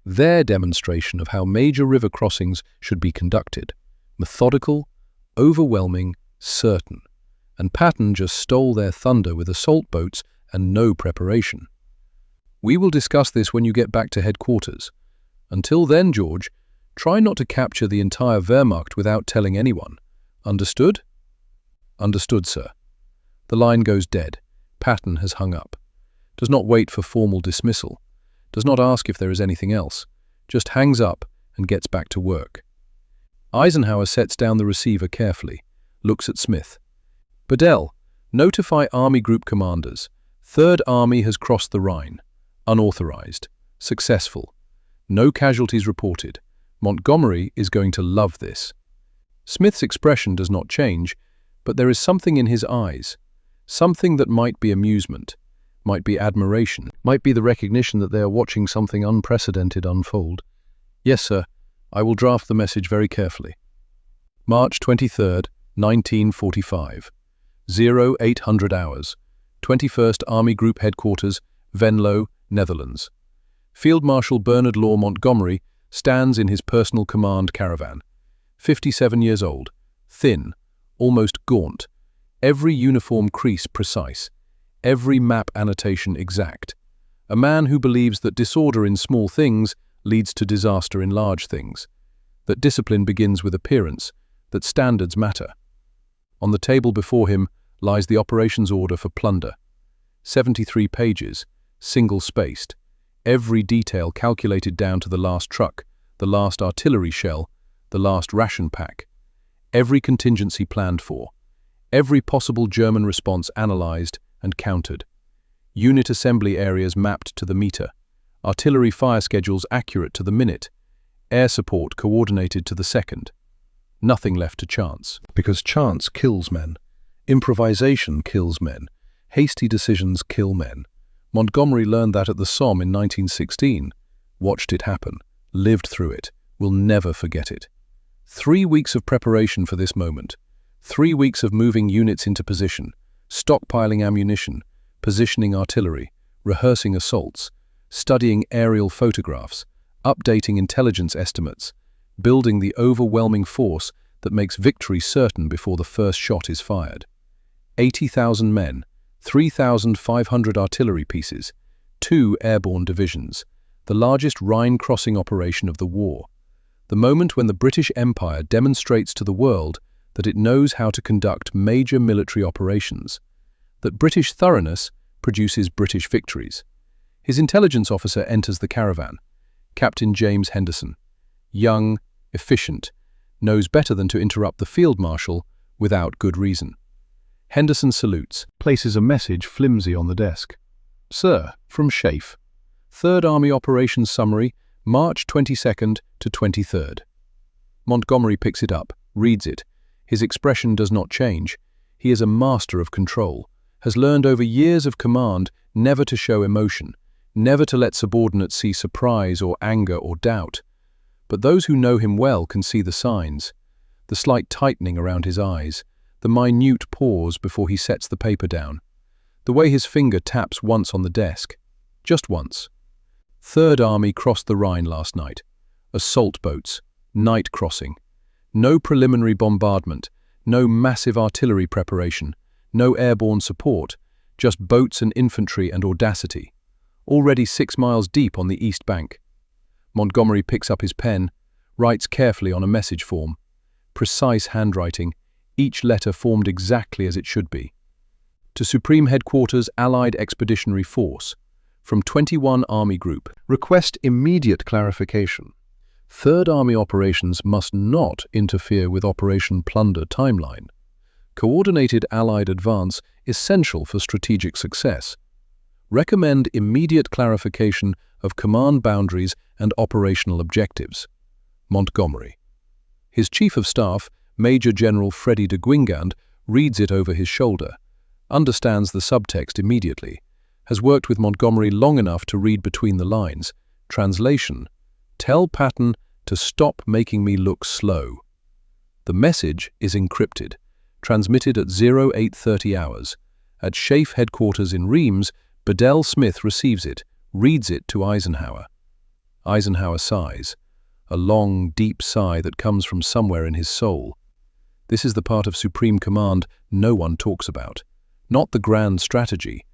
their demonstration of how major river crossings should be conducted. Methodical, overwhelming, certain. And Patton just stole their thunder with assault boats and no preparation. We will discuss this when you get back to headquarters. Until then, George, try not to capture the entire Wehrmacht without telling anyone. Understood? Understood, sir. The line goes dead. Patton has hung up. Does not wait for formal dismissal. Does not ask if there is anything else. Just hangs up and gets back to work. Eisenhower sets down the receiver carefully. Looks at Smith. Bedell, notify Army Group commanders. 3rd Army has crossed the Rhine. Unauthorized. Successful. No casualties reported. Montgomery is going to love this. Smith's expression does not change, but there is something in his eyes. Something that might be amusement, might be admiration, might be the recognition that they are watching something unprecedented unfold. Yes, sir. I will draft the message very carefully. March 23rd, 1945. 0800 hours. 21st Army Group Headquarters, Venlo, Netherlands. Field Marshal Bernard Law Montgomery stands in his personal command caravan. 57 years old, thin, almost gaunt, every uniform crease precise, every map annotation exact. A man who believes that disorder in small things leads to disaster in large things, that discipline begins with appearance, that standards matter. On the table before him lies the operations order for plunder. 73 pages, single-spaced, every detail calculated down to the last truck, the last artillery shell, the last ration pack, every contingency planned for, every possible German response analyzed and countered, unit assembly areas mapped to the meter, artillery fire schedules accurate to the minute, air support coordinated to the second. Nothing left to chance. Because chance kills men. Improvisation kills men. Hasty decisions kill men. Montgomery learned that at the Somme in 1916, watched it happen, lived through it, will never forget it. 3 weeks of preparation for this moment. 3 weeks of moving units into position, stockpiling ammunition, positioning artillery, rehearsing assaults, studying aerial photographs, updating intelligence estimates, building the overwhelming force that makes victory certain before the first shot is fired. 80,000 men, 3,500 artillery pieces, 2 airborne divisions, the largest Rhine crossing operation of the war, the moment when the British Empire demonstrates to the world that it knows how to conduct major military operations, that British thoroughness produces British victories. His intelligence officer enters the caravan, Captain James Henderson. Young, efficient, knows better than to interrupt the field marshal without good reason. Henderson salutes, Places a message flimsy on the desk. Sir, from Schaeff. 3rd Army Operations Summary, March 22nd to 23rd. Montgomery picks it up, reads it. His expression does not change. He is a master of control, has learned over years of command never to show emotion, never to let subordinates see surprise or anger or doubt. But those who know him well can see the signs, the slight tightening around his eyes, the minute pause before he sets the paper down, the way his finger taps once on the desk, just once. 3rd Army crossed the Rhine last night. Assault boats, night crossing. No preliminary bombardment, no massive artillery preparation, no airborne support, just boats and infantry and audacity. Already 6 miles deep on the east bank. Montgomery picks up his pen, writes carefully on a message form. Precise handwriting, each letter formed exactly as it should be. To Supreme Headquarters Allied Expeditionary Force, from 21 Army Group. Request immediate clarification. 3rd Army operations must not interfere with Operation Plunder timeline. Coordinated Allied advance essential for strategic success. Recommend immediate clarification of command boundaries and operational objectives. Montgomery. His Chief of Staff, Major General Freddie de Guingand, reads it over his shoulder, understands the subtext immediately, has worked with Montgomery long enough to read between the lines. Translation: tell Patton to stop making me look slow. The message is encrypted, transmitted at 0830 hours. At Schaeff headquarters in Reims, Bedell Smith receives it, reads it to Eisenhower. Eisenhower sighs, a long, deep sigh that comes from somewhere in his soul. This is the part of Supreme Command no one talks about. Not the grand strategy,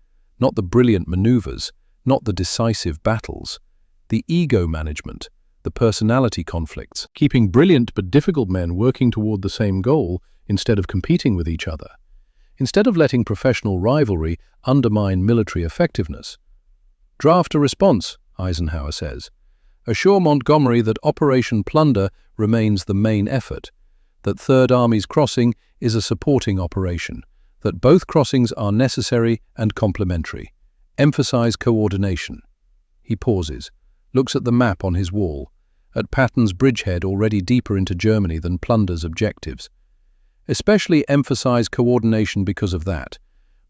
not the brilliant maneuvers, not the decisive battles. The ego management, the personality conflicts, keeping brilliant but difficult men working toward the same goal instead of competing with each other. Instead of letting professional rivalry undermine military effectiveness. Draft a response, Eisenhower says. Assure Montgomery that Operation Plunder remains the main effort, that 3rd Army's crossing is a supporting operation, that both crossings are necessary and complementary. Emphasize coordination. He pauses, looks at the map on his wall, at Patton's bridgehead already deeper into Germany than Plunder's objectives. Especially emphasize coordination because of that.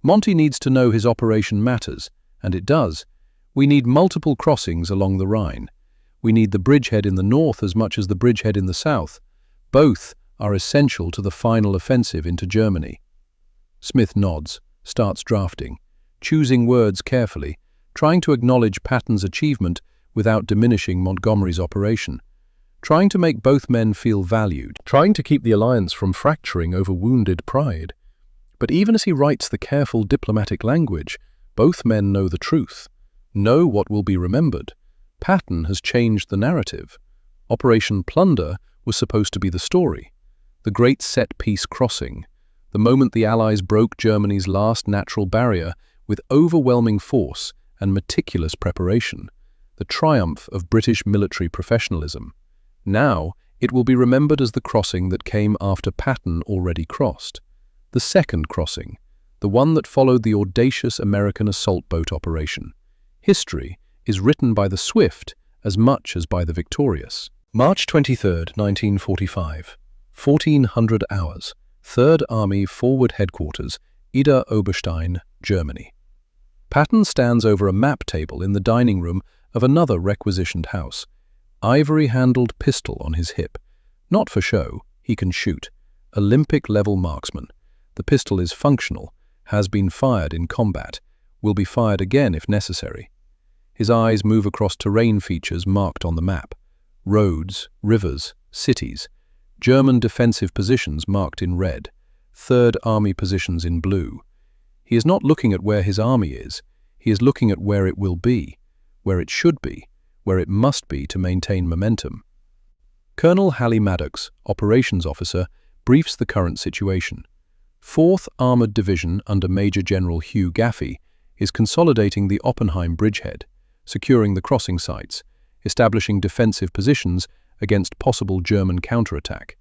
Monty needs to know his operation matters, and it does. We need multiple crossings along the Rhine. We need the bridgehead in the north as much as the bridgehead in the south. Both are essential to the final offensive into Germany. Smith nods, starts drafting, choosing words carefully, trying to acknowledge Patton's achievement without diminishing Montgomery's operation, trying to make both men feel valued, trying to keep the alliance from fracturing over wounded pride. But even as he writes the careful diplomatic language, both men know the truth, know what will be remembered. Patton has changed the narrative. Operation Plunder was supposed to be the story, the great set-piece crossing, the moment the Allies broke Germany's last natural barrier with overwhelming force and meticulous preparation, the triumph of British military professionalism. Now, it will be remembered as the crossing that came after Patton already crossed. The second crossing, the one that followed the audacious American assault boat operation. History is written by the swift as much as by the victorious. March 23, 1945, 1400 hours. 3rd Army Forward Headquarters, Ida Oberstein, Germany. Patton stands over a map table in the dining room of another requisitioned house, ivory-handled pistol on his hip. Not for show, he can shoot. Olympic-level marksman. The pistol is functional, has been fired in combat, will be fired again if necessary. His eyes move across terrain features marked on the map. Roads, rivers, cities. German defensive positions marked in red, 3rd Army positions in blue. He is not looking at where his army is, he is looking at where it will be, where it should be, where it must be to maintain momentum. Colonel Halley Maddox, operations officer, briefs the current situation. 4th Armored Division under Major General Hugh Gaffey is consolidating the Oppenheim bridgehead, securing the crossing sites, establishing defensive positions against possible German counterattack.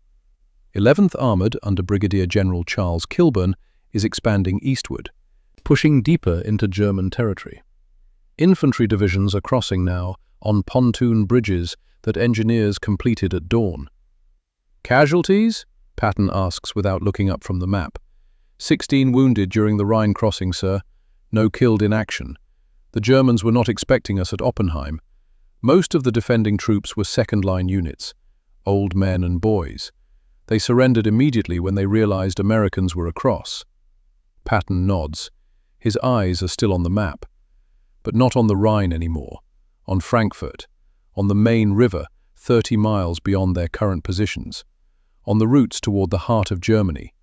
11th Armored under Brigadier General Charles Kilburn is expanding eastward, pushing deeper into German territory. Infantry divisions are crossing now on pontoon bridges that engineers completed at dawn. Casualties? Patton asks without looking up from the map. 16 wounded during the Rhine crossing, sir. No killed in action. The Germans were not expecting us at Oppenheim. Most of the defending troops were second-line units, old men and boys. They surrendered immediately when they realized Americans were across. Patton nods. His eyes are still on the map, but not on the Rhine anymore, on Frankfurt, on the main river 30 miles beyond their current positions, on the routes toward the heart of Germany,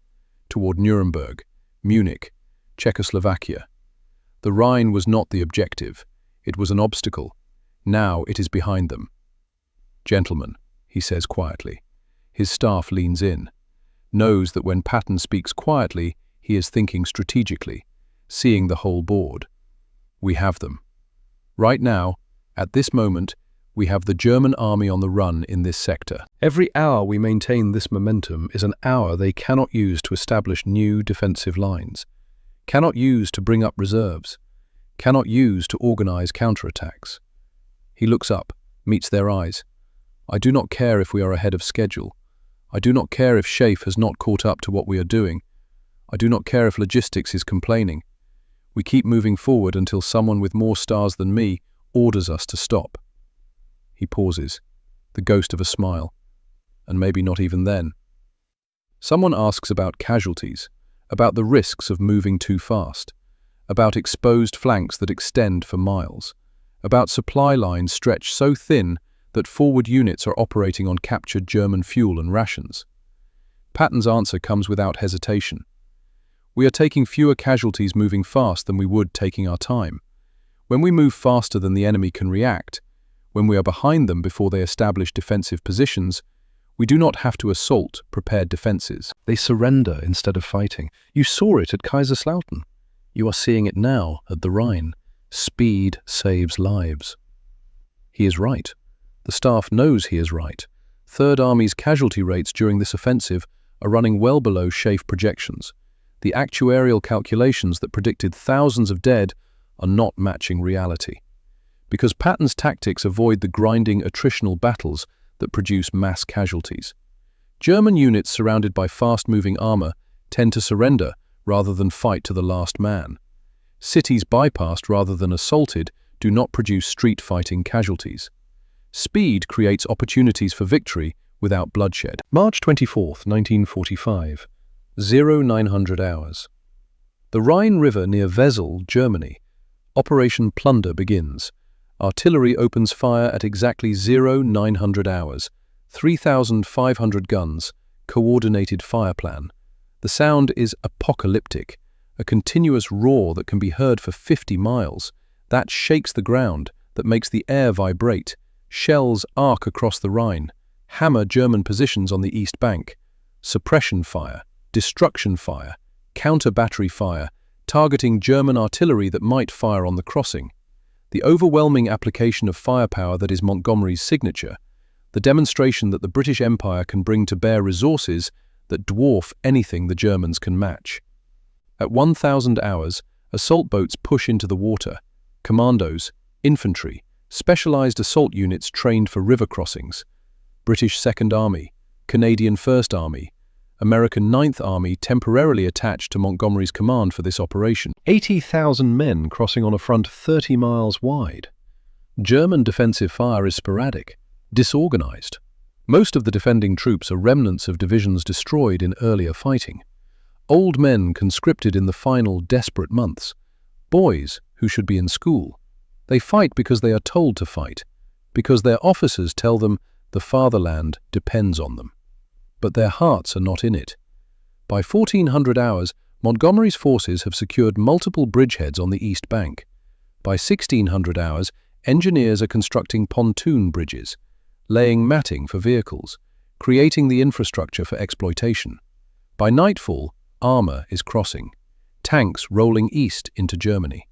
toward Nuremberg, Munich, Czechoslovakia. The Rhine was not the objective, it was an obstacle. Now it is behind them. Gentlemen, he says quietly. His staff leans in, knows that when Patton speaks quietly, he is thinking strategically, seeing the whole board. We have them. Right now, at this moment, we have the German army on the run in this sector. Every hour we maintain this momentum is an hour they cannot use to establish new defensive lines, cannot use to bring up reserves, cannot use to organize counterattacks. He looks up, meets their eyes. I do not care if we are ahead of schedule. I do not care if Schaeff has not caught up to what we are doing. I do not care if logistics is complaining. We keep moving forward until someone with more stars than me orders us to stop. He pauses, the ghost of a smile, and maybe not even then. Someone asks about casualties, about the risks of moving too fast, about exposed flanks that extend for miles, about supply lines stretched so thin that forward units are operating on captured German fuel and rations. Patton's answer comes without hesitation. We are taking fewer casualties moving fast than we would taking our time. When we move faster than the enemy can react, when we are behind them before they establish defensive positions, we do not have to assault prepared defenses. They surrender instead of fighting. You saw it at Kaiserslautern. You are seeing it now at the Rhine. Speed saves lives. He is right. The staff knows he is right. Third Army's casualty rates during this offensive are running well below Schaeff projections. The actuarial calculations that predicted thousands of dead are not matching reality. Because Patton's tactics avoid the grinding attritional battles that produce mass casualties. German units surrounded by fast-moving armor tend to surrender rather than fight to the last man. Cities bypassed rather than assaulted do not produce street-fighting casualties. Speed creates opportunities for victory without bloodshed. March 24th, 1945, 0900 hours. The Rhine River near Wesel, Germany. Operation Plunder begins. Artillery opens fire at exactly 0900 hours. 3,500 guns. Coordinated fire plan. The sound is apocalyptic. A continuous roar that can be heard for 50 miles. That shakes the ground, that makes the air vibrate. Shells arc across the Rhine, hammer German positions on the east bank. Suppression fire, destruction fire, counter-battery fire, targeting German artillery that might fire on the crossing. The overwhelming application of firepower that is Montgomery's signature, the demonstration that the British Empire can bring to bear resources that dwarf anything the Germans can match. At 1,000 hours, assault boats push into the water. Commandos, infantry, specialized assault units trained for river crossings. British Second Army, Canadian First Army, American Ninth Army temporarily attached to Montgomery's command for this operation. 80,000 men crossing on a front 30 miles wide. German defensive fire is sporadic, disorganized. Most of the defending troops are remnants of divisions destroyed in earlier fighting. Old men conscripted in the final desperate months. Boys who should be in school. They fight because they are told to fight, because their officers tell them the fatherland depends on them. But their hearts are not in it. By 1400 hours, Montgomery's forces have secured multiple bridgeheads on the east bank. By 1600 hours, Engineers are constructing pontoon bridges, laying matting for vehicles, creating the infrastructure for exploitation. By nightfall, armor is crossing, tanks rolling east into Germany.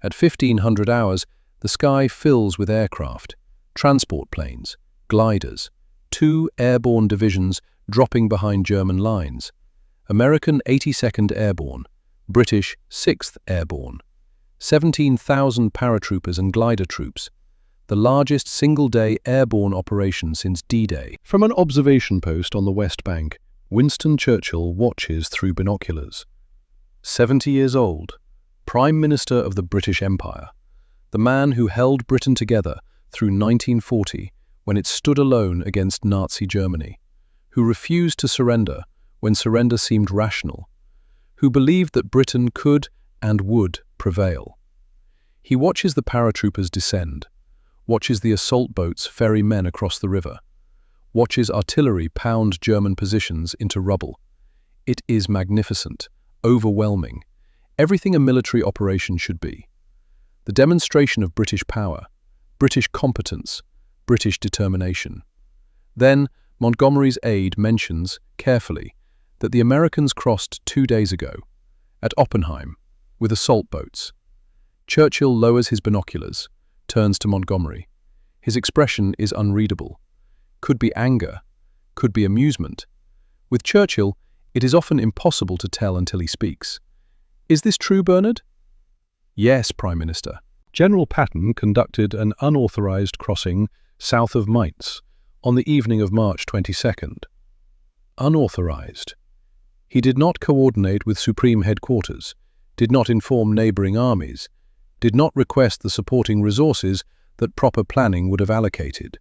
At 1500 hours, the sky fills with aircraft, transport planes, gliders, 2 airborne divisions dropping behind German lines. American 82nd Airborne, British 6th Airborne, 17,000 paratroopers and glider troops, the largest single-day airborne operation since D-Day. From an observation post on the West Bank, Winston Churchill watches through binoculars. 70 years old, Prime Minister of the British Empire, the man who held Britain together through 1940 when it stood alone against Nazi Germany, who refused to surrender when surrender seemed rational, who believed that Britain could and would prevail. He watches the paratroopers descend, watches the assault boats ferry men across the river, watches artillery pound German positions into rubble. It is magnificent, overwhelming, everything a military operation should be. The demonstration of British power, British competence, British determination. Then, Montgomery's aide mentions, carefully, that the Americans crossed 2 days ago, at Oppenheim, with assault boats. Churchill lowers his binoculars, turns to Montgomery. His expression is unreadable. Could be anger, could be amusement. With Churchill, it is often impossible to tell until he speaks. Is this true, Bernard? Yes, Prime Minister. General Patton conducted an unauthorized crossing south of Mainz on the evening of March 22nd. Unauthorized. He did not coordinate with Supreme Headquarters, did not inform neighboring armies, did not request the supporting resources that proper planning would have allocated.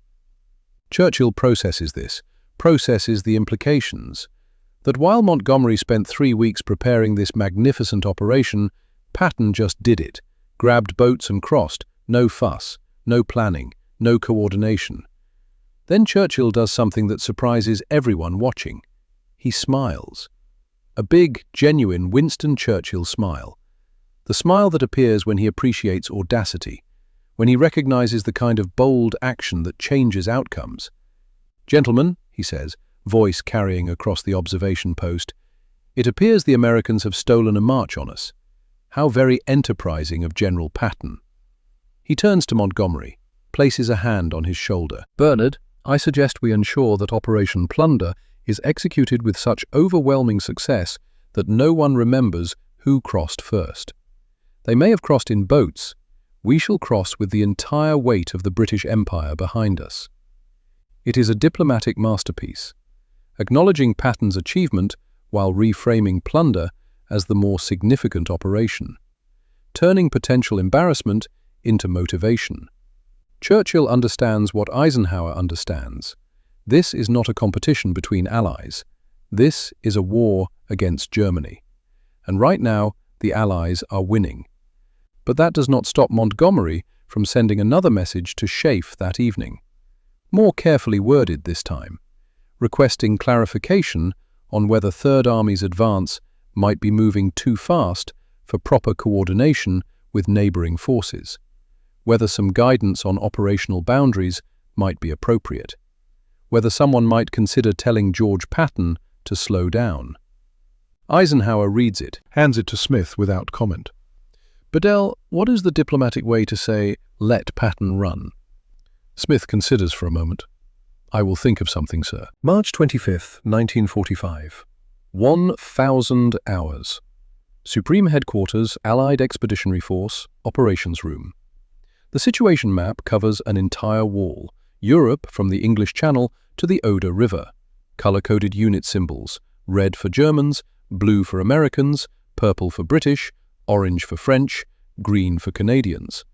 Churchill processes this, processes the implications, that while Montgomery spent 3 weeks preparing this magnificent operation, Patton just did it, grabbed boats and crossed, no fuss, no planning, no coordination. Then Churchill does something that surprises everyone watching. He smiles. A big, genuine Winston Churchill smile. The smile that appears when he appreciates audacity, when he recognizes the kind of bold action that changes outcomes. "Gentlemen," he says, voice carrying across the observation post, "it appears the Americans have stolen a march on us. How very enterprising of General Patton." He turns to Montgomery, places a hand on his shoulder. "Bernard, I suggest we ensure that Operation Plunder is executed with such overwhelming success that no one remembers who crossed first. They may have crossed in boats. We shall cross with the entire weight of the British Empire behind us." It is a diplomatic masterpiece, acknowledging Patton's achievement while reframing plunder as the more significant operation, turning potential embarrassment into motivation. Churchill understands what Eisenhower understands. This is not a competition between allies. This is a war against Germany. And right now, the allies are winning. But that does not stop Montgomery from sending another message to Schaeff that evening. More carefully worded this time, requesting clarification on whether Third Army's advance might be moving too fast for proper coordination with neighboring forces, whether some guidance on operational boundaries might be appropriate, whether someone might consider telling George Patton to slow down. Eisenhower reads it, hands it to Smith without comment. "Bedell, what is the diplomatic way to say, 'let Patton run'?" Smith considers for a moment. "I will think of something, sir." March 25th, 1945. 1,000 hours. Supreme Headquarters, Allied Expeditionary Force, Operations Room. The situation map covers an entire wall, Europe from the English Channel to the Oder River. Color-coded unit symbols, red for Germans, blue for Americans, purple for British, orange for French, green for Canadians.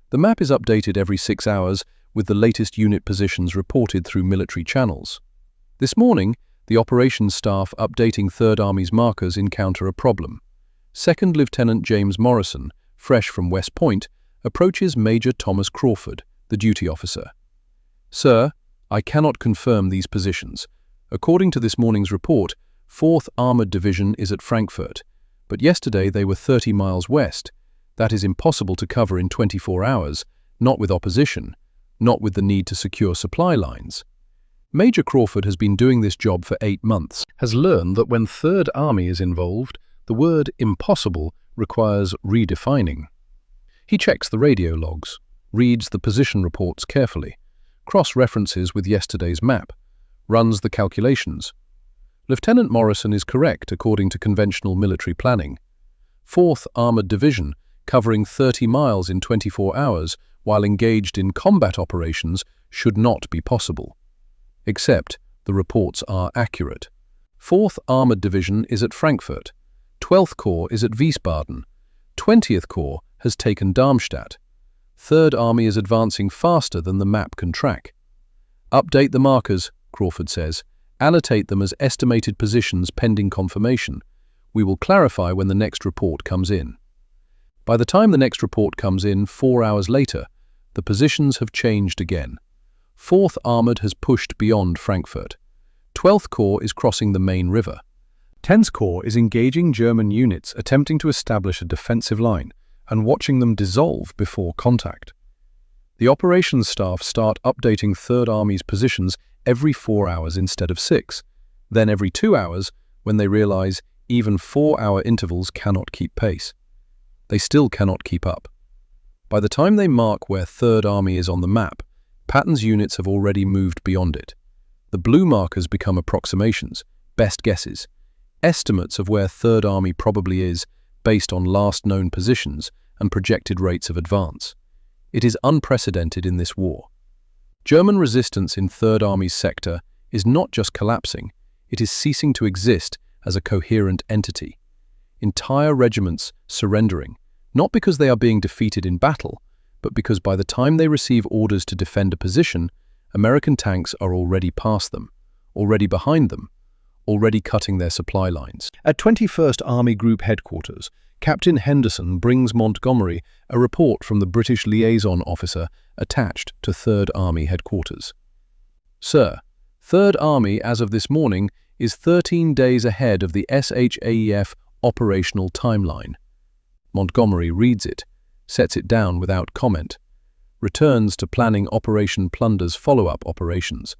The map is updated every 6 hours with the latest unit positions reported through military channels. This morning, the operations staff updating Third Army's markers encounter a problem. Second Lieutenant James Morrison, fresh from West Point, approaches Major Thomas Crawford, the duty officer. "Sir, I cannot confirm these positions. According to this morning's report, 4th Armored Division is at Frankfurt, but yesterday they were 30 miles west. That is impossible to cover in 24 hours. not with opposition, not with the need to secure supply lines. Major Crawford has been doing this job for 8 months, has learned that when Third Army is involved, the word impossible requires redefining. He checks the radio logs, reads the position reports carefully, cross-references with yesterday's map, runs the calculations. Lieutenant Morrison is correct according to conventional military planning. 4th Armored Division, covering 30 miles in 24 hours while engaged in combat operations, should not be possible. Except the reports are accurate. 4th Armored Division is at Frankfurt. 12th Corps is at Wiesbaden. 20th Corps has taken Darmstadt. 3rd Army is advancing faster than the map can track. Update the markers, Crawford says. Annotate them as estimated positions pending confirmation. We will clarify when the next report comes in. By the time the next report comes in 4 hours later, the positions have changed again. 4th Armored has pushed beyond Frankfurt. 12th Corps is crossing the main river. 10th Corps is engaging German units attempting to establish a defensive line and watching them dissolve before contact. The operations staff start updating 3rd Army's positions every 4 hours instead of 6, then every 2 hours when they realize even 4-hour intervals cannot keep pace. They still cannot keep up. By the time they mark where 3rd Army is on the map, Patton's units have already moved beyond it. The blue markers become approximations, best guesses, estimates of where 3rd Army probably is based on last known positions and projected rates of advance. It is unprecedented in this war. German resistance in 3rd Army's sector is not just collapsing, it is ceasing to exist as a coherent entity. Entire regiments surrendering, not because they are being defeated in battle, but because by the time they receive orders to defend a position, American tanks are already past them, already behind them, already cutting their supply lines. At 21st Army Group Headquarters, Captain Henderson brings Montgomery a report from the British liaison officer attached to 3rd Army Headquarters. Sir, 3rd Army as of this morning is 13 days ahead of the SHAEF operational timeline. Montgomery reads it, sets it down without comment, returns to planning Operation Plunder's follow-up operations.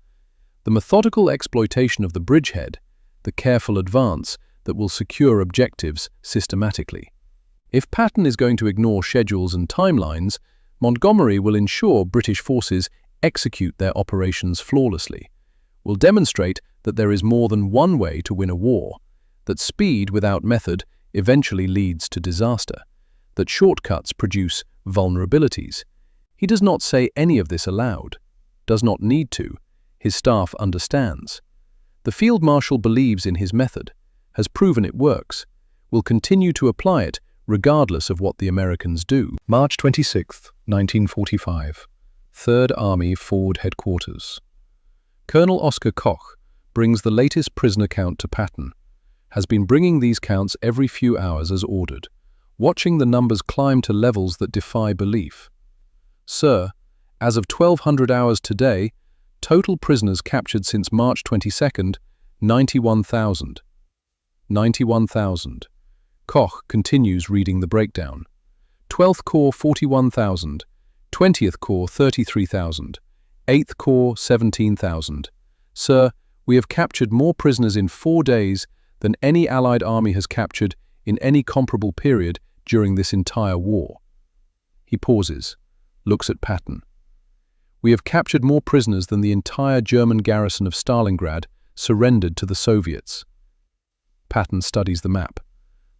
The methodical exploitation of the bridgehead, the careful advance that will secure objectives systematically. If Patton is going to ignore schedules and timelines, Montgomery will ensure British forces execute their operations flawlessly, will demonstrate that there is more than one way to win a war, that speed without method eventually leads to disaster, that shortcuts produce vulnerabilities. He does not say any of this aloud, does not need to. His staff understands. The Field Marshal believes in his method, has proven it works, will continue to apply it regardless of what the Americans do. March 26, 1945. 3rd Army Forward Headquarters. Colonel Oscar Koch brings the latest prisoner count to Patton, has been bringing these counts every few hours as ordered, watching the numbers climb to levels that defy belief. Sir, as of 1200 hours today, total prisoners captured since March 22nd, 91,000. 91,000. Koch continues reading the breakdown. 12th Corps 41,000, 20th Corps 33,000, 8th Corps 17,000. Sir, we have captured more prisoners in 4 days than any Allied army has captured in any comparable period during this entire war. He pauses, looks at Patton. We have captured more prisoners than the entire German garrison of Stalingrad surrendered to the Soviets. Patton studies the map.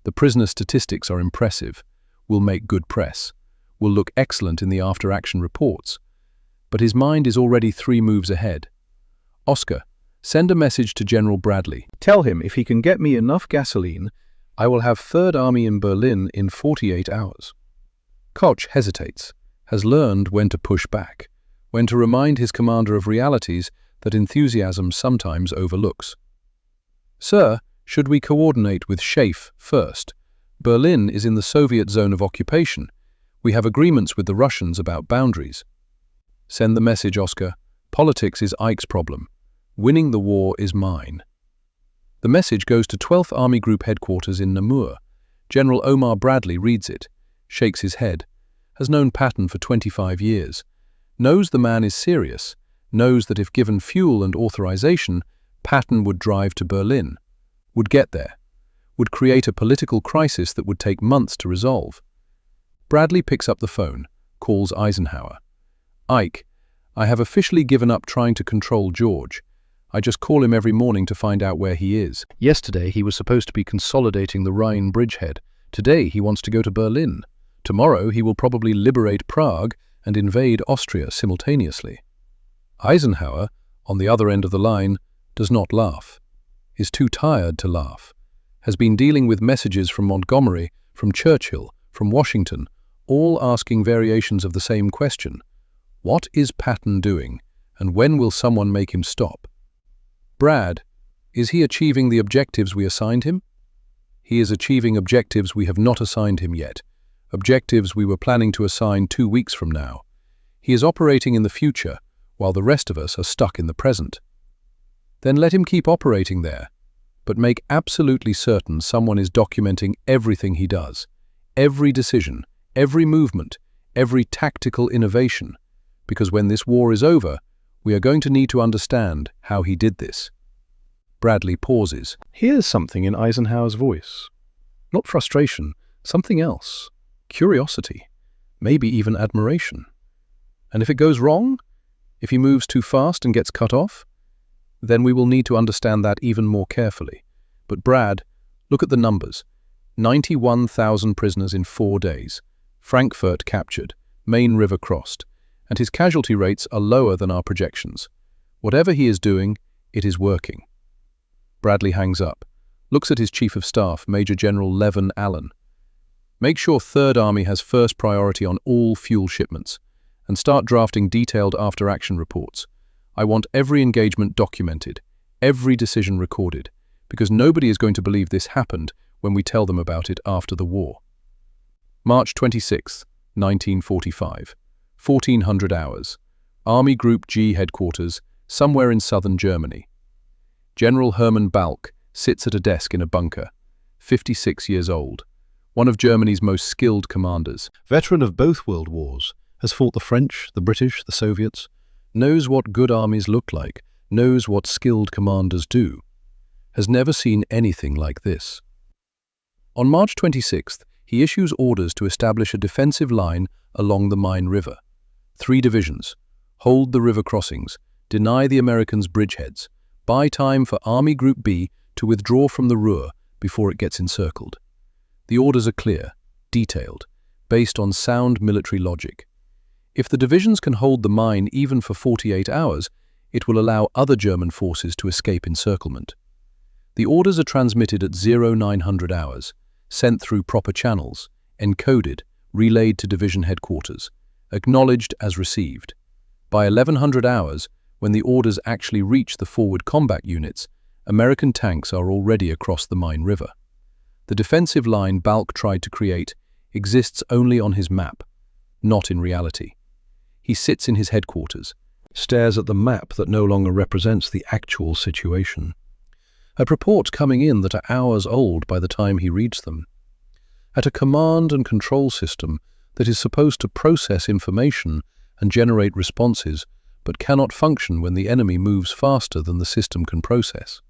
The prisoner statistics are impressive, will make good press, will look excellent in the after-action reports. But his mind is already 3 moves ahead. Oscar, send a message to General Bradley. Tell him if he can get me enough gasoline, I will have 3rd Army in Berlin in 48 hours. Koch hesitates, has learned when to push back, when to remind his commander of realities that enthusiasm sometimes overlooks. Sir, should we coordinate with SHAEF first? Berlin is in the Soviet zone of occupation. We have agreements with the Russians about boundaries. Send the message, Oscar. Politics is Ike's problem. Winning the war is mine. The message goes to 12th Army Group Headquarters in Namur. General Omar Bradley reads it, shakes his head, has known Patton for 25 years, knows the man is serious, knows that if given fuel and authorization, Patton would drive to Berlin, would get there, would create a political crisis that would take months to resolve. Bradley picks up the phone, calls Eisenhower. "Ike, I have officially given up trying to control George. I just call him every morning to find out where he is. Yesterday he was supposed to be consolidating the Rhine bridgehead. Today he wants to go to Berlin. Tomorrow he will probably liberate Prague and invade Austria simultaneously." Eisenhower, on the other end of the line, does not laugh, is too tired to laugh, has been dealing with messages from Montgomery, from Churchill, from Washington, all asking variations of the same question. What is Patton doing, and when will someone make him stop? Brad, is he achieving the objectives we assigned him? He is achieving objectives we have not assigned him yet, objectives we were planning to assign 2 weeks from now. He is operating in the future, while the rest of us are stuck in the present. Then let him keep operating there, but make absolutely certain someone is documenting everything he does, every decision, every movement, every tactical innovation, because when this war is over, we are going to need to understand how he did this. Bradley pauses. Here's something in Eisenhower's voice. Not frustration, something else. Curiosity, maybe even admiration. And if it goes wrong, if he moves too fast and gets cut off, then we will need to understand that even more carefully. But Brad, look at the numbers. 91,000 prisoners in 4 days. Frankfurt captured, Main River crossed, and his casualty rates are lower than our projections. Whatever he is doing, it is working. Bradley hangs up, looks at his Chief of Staff, Major General Levin Allen. Make sure 3rd Army has first priority on all fuel shipments, and start drafting detailed after-action reports. I want every engagement documented, every decision recorded, because nobody is going to believe this happened when we tell them about it after the war. March 26, 1945, 1400 hours. Army Group G headquarters, somewhere in southern Germany. General Hermann Balck sits at a desk in a bunker, 56 years old, one of Germany's most skilled commanders. Veteran of both world wars, has fought the French, the British, the Soviets, knows what good armies look like, knows what skilled commanders do, has never seen anything like this. On March 26th, he issues orders to establish a defensive line along the Main River. 3 divisions, hold the river crossings, deny the Americans bridgeheads, buy time for Army Group B to withdraw from the Ruhr before it gets encircled. The orders are clear, detailed, based on sound military logic. If the divisions can hold the Main even for 48 hours, it will allow other German forces to escape encirclement. The orders are transmitted at 0900 hours, sent through proper channels, encoded, relayed to division headquarters, acknowledged as received. By 1100 hours, when the orders actually reach the forward combat units, American tanks are already across the Main River. The defensive line Balck tried to create exists only on his map, not in reality. He sits in his headquarters, stares at the map that no longer represents the actual situation. At reports coming in that are hours old by the time he reads them. At a command and control system that is supposed to process information and generate responses, but cannot function when the enemy moves faster than the system can process.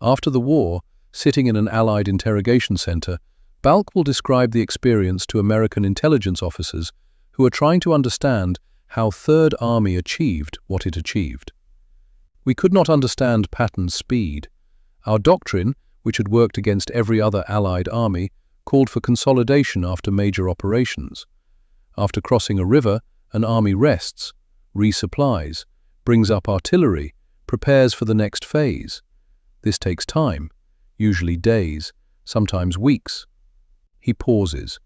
After the war, sitting in an Allied interrogation center, Balck will describe the experience to American intelligence officers who are trying to understand how 3rd Army achieved what it achieved. We could not understand Patton's speed. Our doctrine, which had worked against every other Allied army, called for consolidation after major operations. After crossing a river, an army rests, resupplies, brings up artillery, prepares for the next phase. This takes time, usually days, sometimes weeks. He pauses,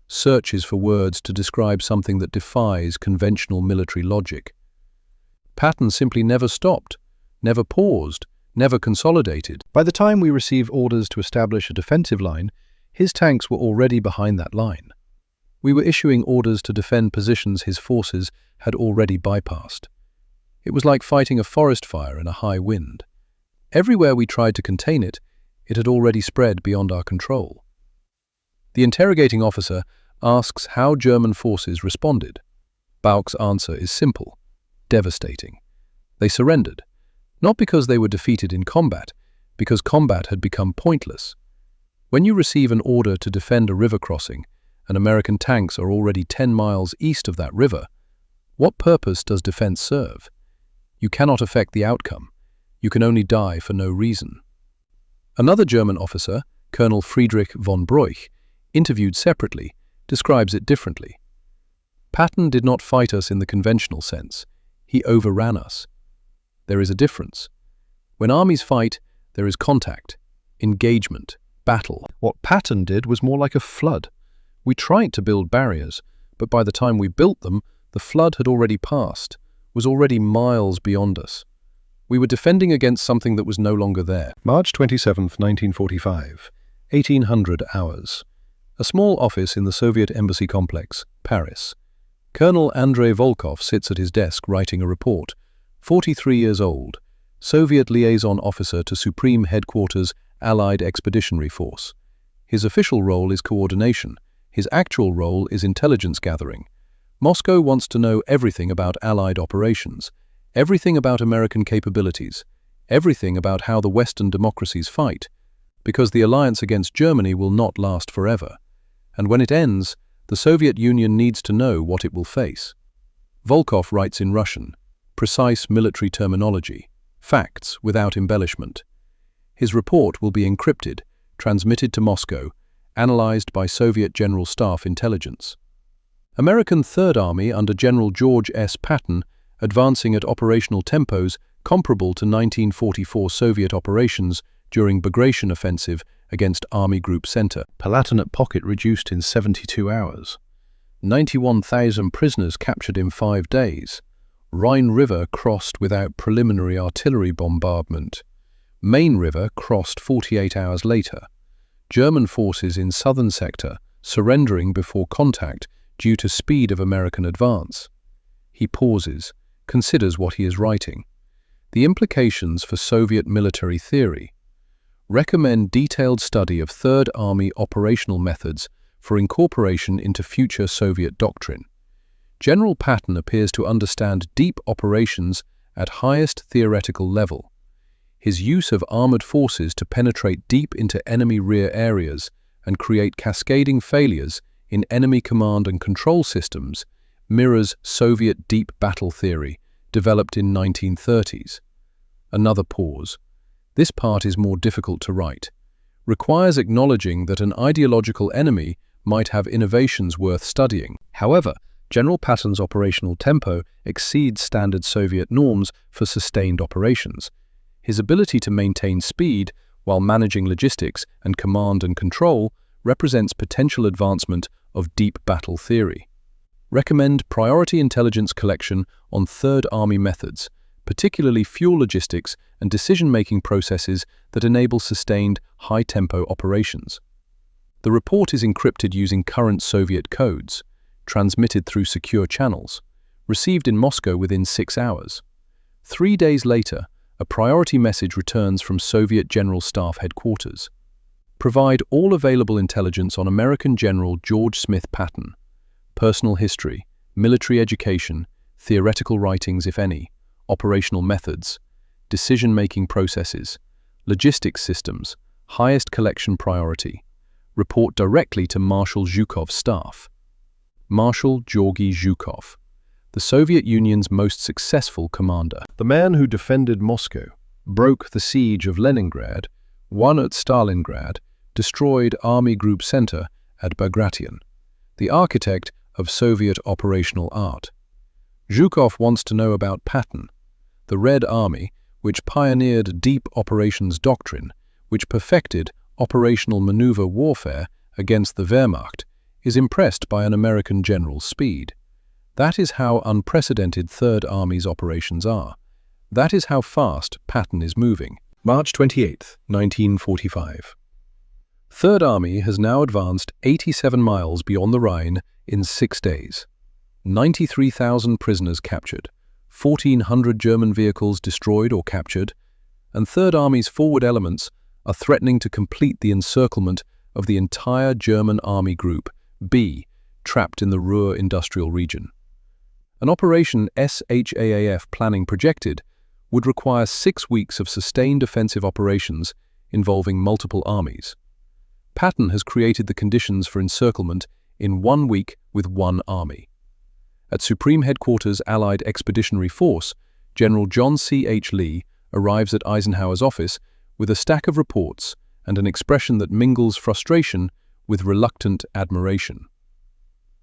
searches for words to describe something that defies conventional military logic. Patton simply never stopped, never paused, never consolidated. By the time we received orders to establish a defensive line, his tanks were already behind that line. We were issuing orders to defend positions his forces had already bypassed. It was like fighting a forest fire in a high wind. Everywhere we tried to contain it, it had already spread beyond our control. The interrogating officer asks how German forces responded. Bauck's answer is simple: devastating. They surrendered, not because they were defeated in combat, because combat had become pointless. When you receive an order to defend a river crossing, and American tanks are already 10 miles east of that river, what purpose does defense serve? You cannot affect the outcome. You can only die for no reason. Another German officer, Colonel Friedrich von Broich, interviewed separately, describes it differently. Patton did not fight us in the conventional sense. He overran us. There is a difference. When armies fight, there is contact, engagement, battle. What Patton did was more like a flood. We tried to build barriers, but by the time we built them, the flood had already passed, was already miles beyond us. We were defending against something that was no longer there. March 27, 1945, 1800 hours. A small office in the Soviet Embassy complex, Paris. Colonel Andrei Volkov sits at his desk writing a report. 43 years old, Soviet liaison officer to Supreme Headquarters Allied Expeditionary Force. His official role is coordination. His actual role is intelligence gathering. Moscow wants to know everything about Allied operations, everything about American capabilities, everything about how the Western democracies fight, because the alliance against Germany will not last forever. And when it ends, the Soviet Union needs to know what it will face. Volkov writes in Russian, precise military terminology, facts without embellishment. His report will be encrypted, transmitted to Moscow, analyzed by Soviet General Staff Intelligence. American Third Army under General George S. Patton, advancing at operational tempos comparable to 1944 Soviet operations during Bagration Offensive against Army Group Center. Palatinate Pocket reduced in 72 hours. 91,000 prisoners captured in 5 days. Rhine River crossed without preliminary artillery bombardment. Main River crossed 48 hours later. German forces in southern sector surrendering before contact due to speed of American advance. He pauses, considers what he is writing. The implications for Soviet military theory. Recommend detailed study of Third Army operational methods for incorporation into future Soviet doctrine. General Patton appears to understand deep operations at highest theoretical level. His use of armored forces to penetrate deep into enemy rear areas and create cascading failures in enemy command and control systems mirrors Soviet deep battle theory developed in 1930s. Another pause. This part is more difficult to write. Requires acknowledging that an ideological enemy might have innovations worth studying. However, General Patton's operational tempo exceeds standard Soviet norms for sustained operations. His ability to maintain speed while managing logistics and command and control represents potential advancement of deep battle theory. Recommend priority intelligence collection on Third Army methods, particularly fuel logistics and decision-making processes that enable sustained high-tempo operations. The report is encrypted using current Soviet codes, transmitted through secure channels, received in Moscow within 6 hours. 3 days later, a priority message returns from Soviet General Staff Headquarters. Provide all available intelligence on American General George Smith Patton. Personal history, military education, theoretical writings if any, operational methods, decision-making processes, logistics systems, highest collection priority. Report directly to Marshal Zhukov's staff. Marshal Georgy Zhukov, the Soviet Union's most successful commander. The man who defended Moscow, broke the siege of Leningrad, won at Stalingrad, destroyed Army Group Center at Bagration. The architect of Soviet operational art. Zhukov wants to know about Patton, the Red Army, which pioneered deep operations doctrine, which perfected operational maneuver warfare against the Wehrmacht, is impressed by an American general's speed. That is how unprecedented Third Army's operations are. That is how fast Patton is moving. March 28, 1945. Third Army has now advanced 87 miles beyond the Rhine in 6 days. 93,000 prisoners captured, 1,400 German vehicles destroyed or captured, and Third Army's forward elements are threatening to complete the encirclement of the entire German Army Group B trapped in the Ruhr industrial region. An Operation SHAAF planning projected would require 6 weeks of sustained offensive operations involving multiple armies. Patton has created the conditions for encirclement in 1 week with one army. At Supreme Headquarters Allied Expeditionary Force, General John C. H. Lee arrives at Eisenhower's office with a stack of reports and an expression that mingles frustration with reluctant admiration.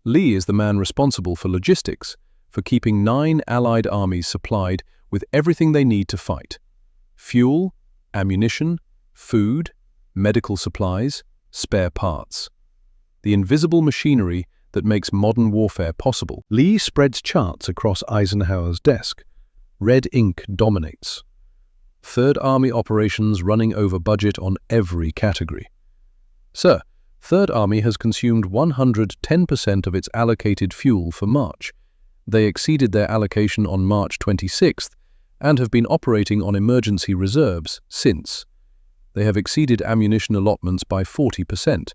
Lee is the man responsible for logistics, for keeping 9 Allied armies supplied with everything they need to fight: fuel, ammunition, food, medical supplies, spare parts. The invisible machinery that makes modern warfare possible. Lee spreads charts across Eisenhower's desk. Red ink dominates. Third Army operations running over budget on every category. Sir, Third Army has consumed 110% of its allocated fuel for March. They exceeded their allocation on March 26th and have been operating on emergency reserves since. They have exceeded ammunition allotments by 40%.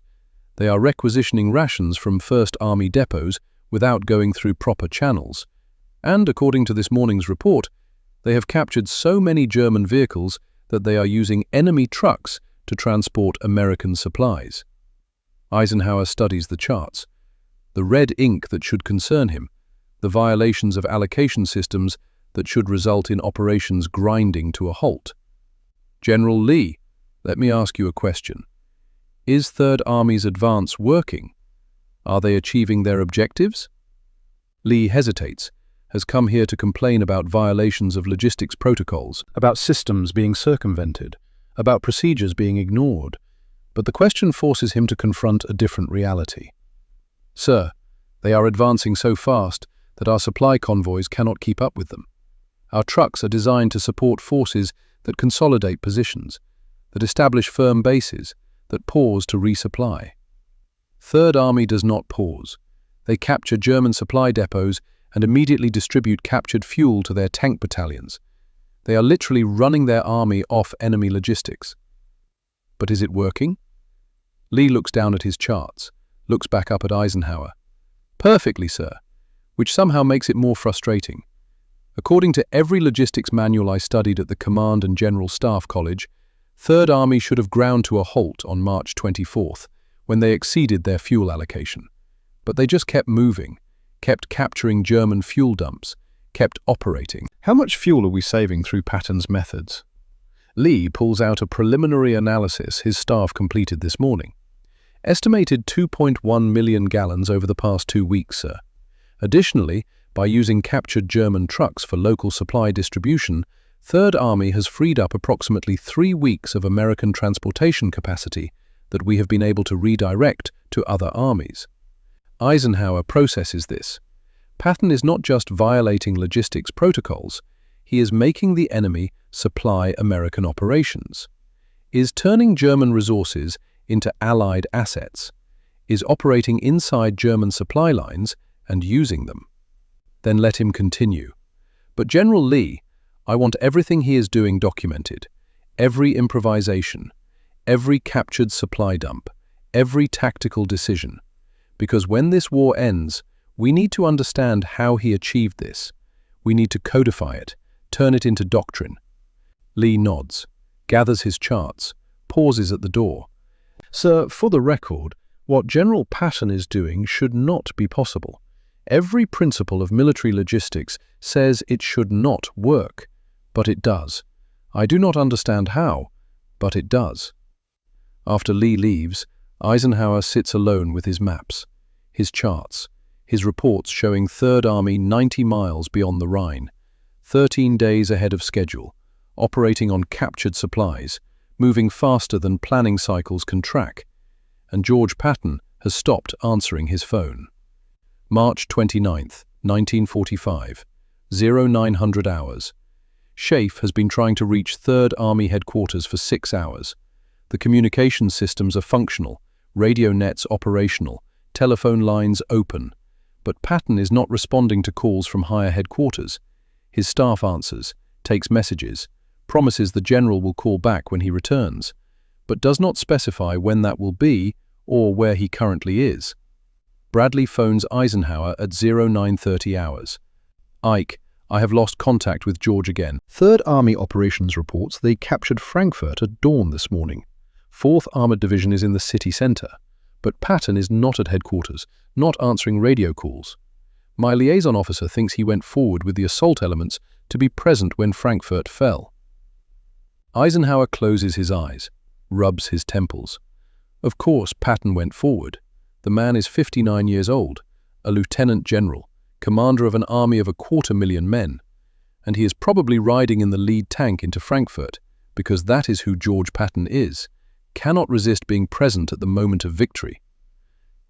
They are requisitioning rations from First Army depots without going through proper channels. And, according to this morning's report, they have captured so many German vehicles that they are using enemy trucks to transport American supplies. Eisenhower studies the charts. The red ink that should concern him, the violations of allocation systems that should result in operations grinding to a halt. General Lee, let me ask you a question. Is Third Army's advance working? Are they achieving their objectives? Lee hesitates, has come here to complain about violations of logistics protocols, about systems being circumvented, about procedures being ignored. But the question forces him to confront a different reality. Sir, they are advancing so fast that our supply convoys cannot keep up with them. Our trucks are designed to support forces that consolidate positions, that establish firm bases, that pause to resupply. Third Army does not pause. They capture German supply depots and immediately distribute captured fuel to their tank battalions. They are literally running their army off enemy logistics. But is it working? Lee looks down at his charts, looks back up at Eisenhower. Perfectly, sir, which somehow makes it more frustrating. According to every logistics manual I studied at the Command and General Staff College, Third Army should have ground to a halt on March 24th, when they exceeded their fuel allocation. But they just kept moving, kept capturing German fuel dumps, kept operating. How much fuel are we saving through Patton's methods? Lee pulls out a preliminary analysis his staff completed this morning. Estimated 2.1 million gallons over the past 2 weeks, sir. Additionally, by using captured German trucks for local supply distribution, Third Army has freed up approximately 3 weeks of American transportation capacity that we have been able to redirect to other armies. Eisenhower processes this. Patton is not just violating logistics protocols, he is making the enemy supply American operations, is turning German resources into Allied assets, is operating inside German supply lines and using them. Then let him continue. But General Lee, I want everything he is doing documented, every improvisation, every captured supply dump, every tactical decision. Because when this war ends, we need to understand how he achieved this. We need to codify it, turn it into doctrine. Lee nods, gathers his charts, pauses at the door. Sir, for the record, what General Patton is doing should not be possible. Every principle of military logistics says it should not work, but it does. I do not understand how, but it does. After Lee leaves, Eisenhower sits alone with his maps, his charts, his reports showing Third Army 90 miles beyond the Rhine, 13 days ahead of schedule, operating on captured supplies, moving faster than planning cycles can track, and George Patton has stopped answering his phone. March 29th, 1945, 0900 hours. Schaeff has been trying to reach Third Army headquarters for 6 hours. The communication systems are functional, radio nets operational, telephone lines open. But Patton is not responding to calls from higher headquarters. His staff answers, takes messages, promises the general will call back when he returns, but does not specify when that will be or where he currently is. Bradley phones Eisenhower at 0930 hours. Ike, I have lost contact with George again. Third Army Operations reports they captured Frankfurt at dawn this morning. 4th Armored Division is in the city centre, but Patton is not at headquarters, not answering radio calls. My liaison officer thinks he went forward with the assault elements to be present when Frankfurt fell. Eisenhower closes his eyes, rubs his temples. Of course, Patton went forward. The man is 59 years old, a lieutenant general, commander of an army of 250,000 men, and he is probably riding in the lead tank into Frankfurt, because that is who George Patton is, cannot resist being present at the moment of victory.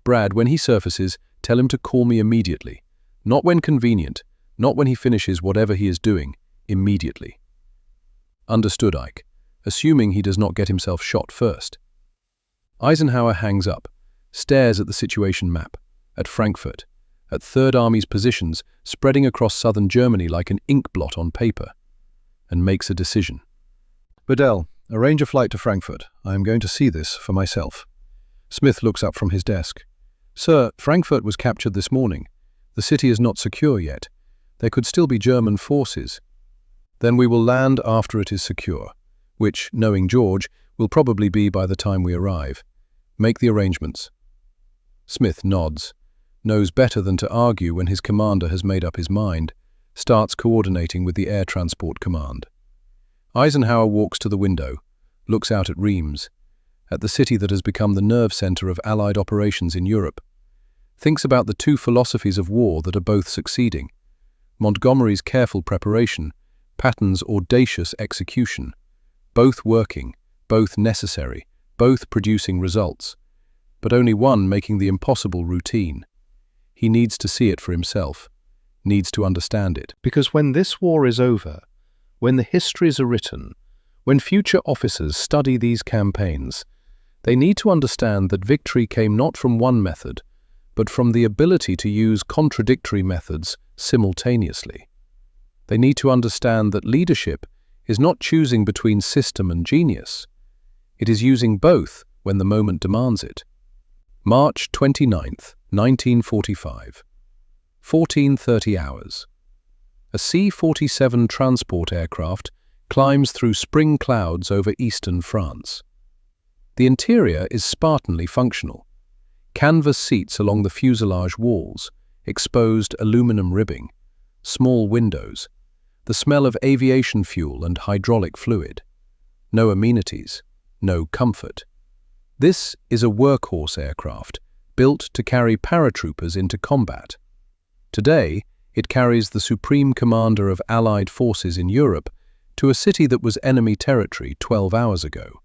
Brad, when he surfaces, tell him to call me immediately. Not when convenient, not when he finishes whatever he is doing, immediately. Understood, Ike, assuming he does not get himself shot first. Eisenhower hangs up, stares at the situation map, at Frankfurt, at Third Army's positions spreading across southern Germany like an ink blot on paper, and makes a decision. Bedell, arrange a flight to Frankfurt. I am going to see this for myself. Smith looks up from his desk. Sir, Frankfurt was captured this morning. The city is not secure yet. There could still be German forces. Then we will land after it is secure, which, knowing George, will probably be by the time we arrive. Make the arrangements. Smith nods, knows better than to argue when his commander has made up his mind, starts coordinating with the Air Transport Command. Eisenhower walks to the window, looks out at Reims, at the city that has become the nerve center of Allied operations in Europe, thinks about the two philosophies of war that are both succeeding, Montgomery's careful preparation, Patton's audacious execution, both working, both necessary, both producing results, but only one making the impossible routine. He needs to see it for himself, needs to understand it. Because when this war is over, when the histories are written, when future officers study these campaigns, they need to understand that victory came not from one method, but from the ability to use contradictory methods simultaneously. They need to understand that leadership is not choosing between system and genius. It is using both when the moment demands it. March 29th, 1945. 14:30 hours. A C-47 transport aircraft climbs through spring clouds over eastern France. The interior is Spartanly functional. Canvas seats along the fuselage walls, exposed aluminum ribbing, small windows, the smell of aviation fuel and hydraulic fluid. No amenities, no comfort. This is a workhorse aircraft, built to carry paratroopers into combat. Today, it carries the supreme commander of Allied forces in Europe to a city that was enemy territory 12 hours ago.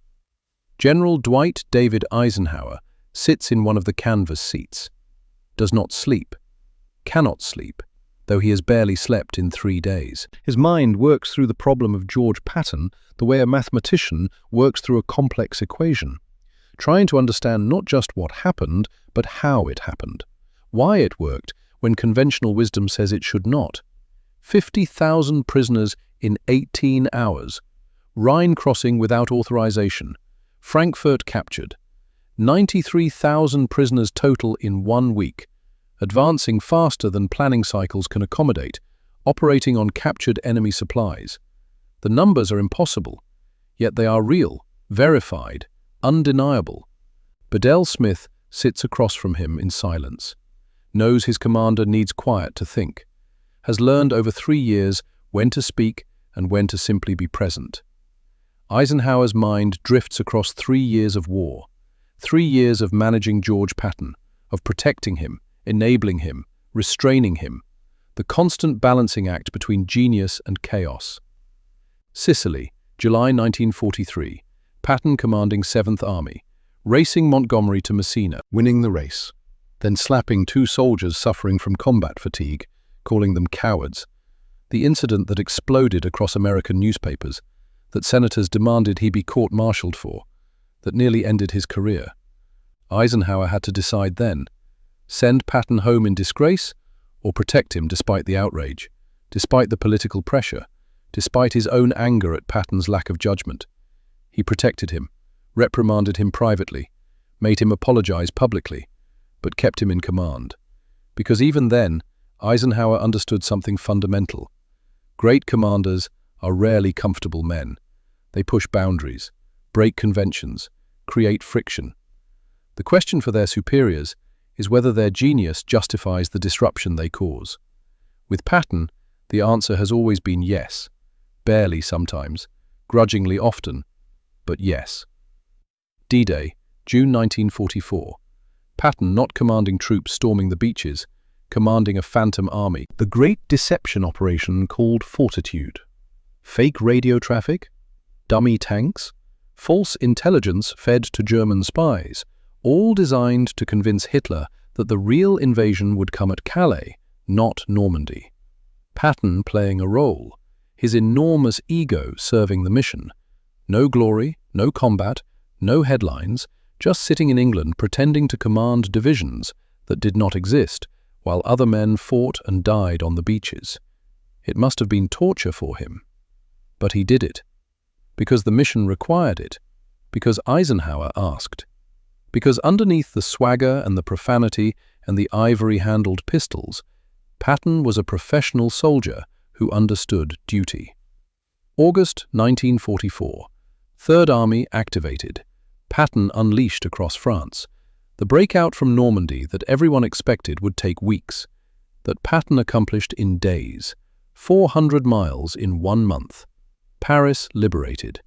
General Dwight David Eisenhower sits in one of the canvas seats, does not sleep, cannot sleep, though he has barely slept in 3 days. His mind works through the problem of George Patton the way a mathematician works through a complex equation, trying to understand not just what happened, but how it happened, why it worked when conventional wisdom says it should not. 50,000 prisoners in 18 hours, Rhine crossing without authorization, Frankfurt captured, 93,000 prisoners total in 1 week, advancing faster than planning cycles can accommodate, operating on captured enemy supplies. The numbers are impossible, yet they are real, verified, undeniable. Bedell Smith sits across from him in silence, knows his commander needs quiet to think, has learned over 3 years when to speak and when to simply be present. Eisenhower's mind drifts across 3 years of war, 3 years of managing George Patton, of protecting him, enabling him, restraining him, the constant balancing act between genius and chaos. Sicily, July 1943, Patton commanding 7th Army, racing Montgomery to Messina, winning the race, then slapping 2 soldiers suffering from combat fatigue, calling them cowards. The incident that exploded across American newspapers, that senators demanded he be court-martialed for, that nearly ended his career. Eisenhower had to decide then, send Patton home in disgrace or protect him despite the outrage, despite the political pressure, despite his own anger at Patton's lack of judgment. He protected him, reprimanded him privately, made him apologize publicly, but kept him in command. Because even then, Eisenhower understood something fundamental. Great commanders are rarely comfortable men. They push boundaries, break conventions, create friction. The question for their superiors is whether their genius justifies the disruption they cause. With Patton, the answer has always been yes. Barely sometimes, grudgingly often, but yes. D-Day, June 1944. Patton not commanding troops storming the beaches, commanding a phantom army. The great deception operation called Fortitude. Fake radio traffic, dummy tanks, false intelligence fed to German spies, all designed to convince Hitler that the real invasion would come at Calais, not Normandy. Patton playing a role, his enormous ego serving the mission. No glory, no combat, no headlines, just sitting in England pretending to command divisions that did not exist, while other men fought and died on the beaches. It must have been torture for him. But he did it. Because the mission required it. Because Eisenhower asked. Because underneath the swagger and the profanity and the ivory-handled pistols, Patton was a professional soldier who understood duty. August 1944. Third Army activated. Patton unleashed across France. The breakout from Normandy that everyone expected would take weeks, that Patton accomplished in days. 400 miles in 1 month. Paris liberated.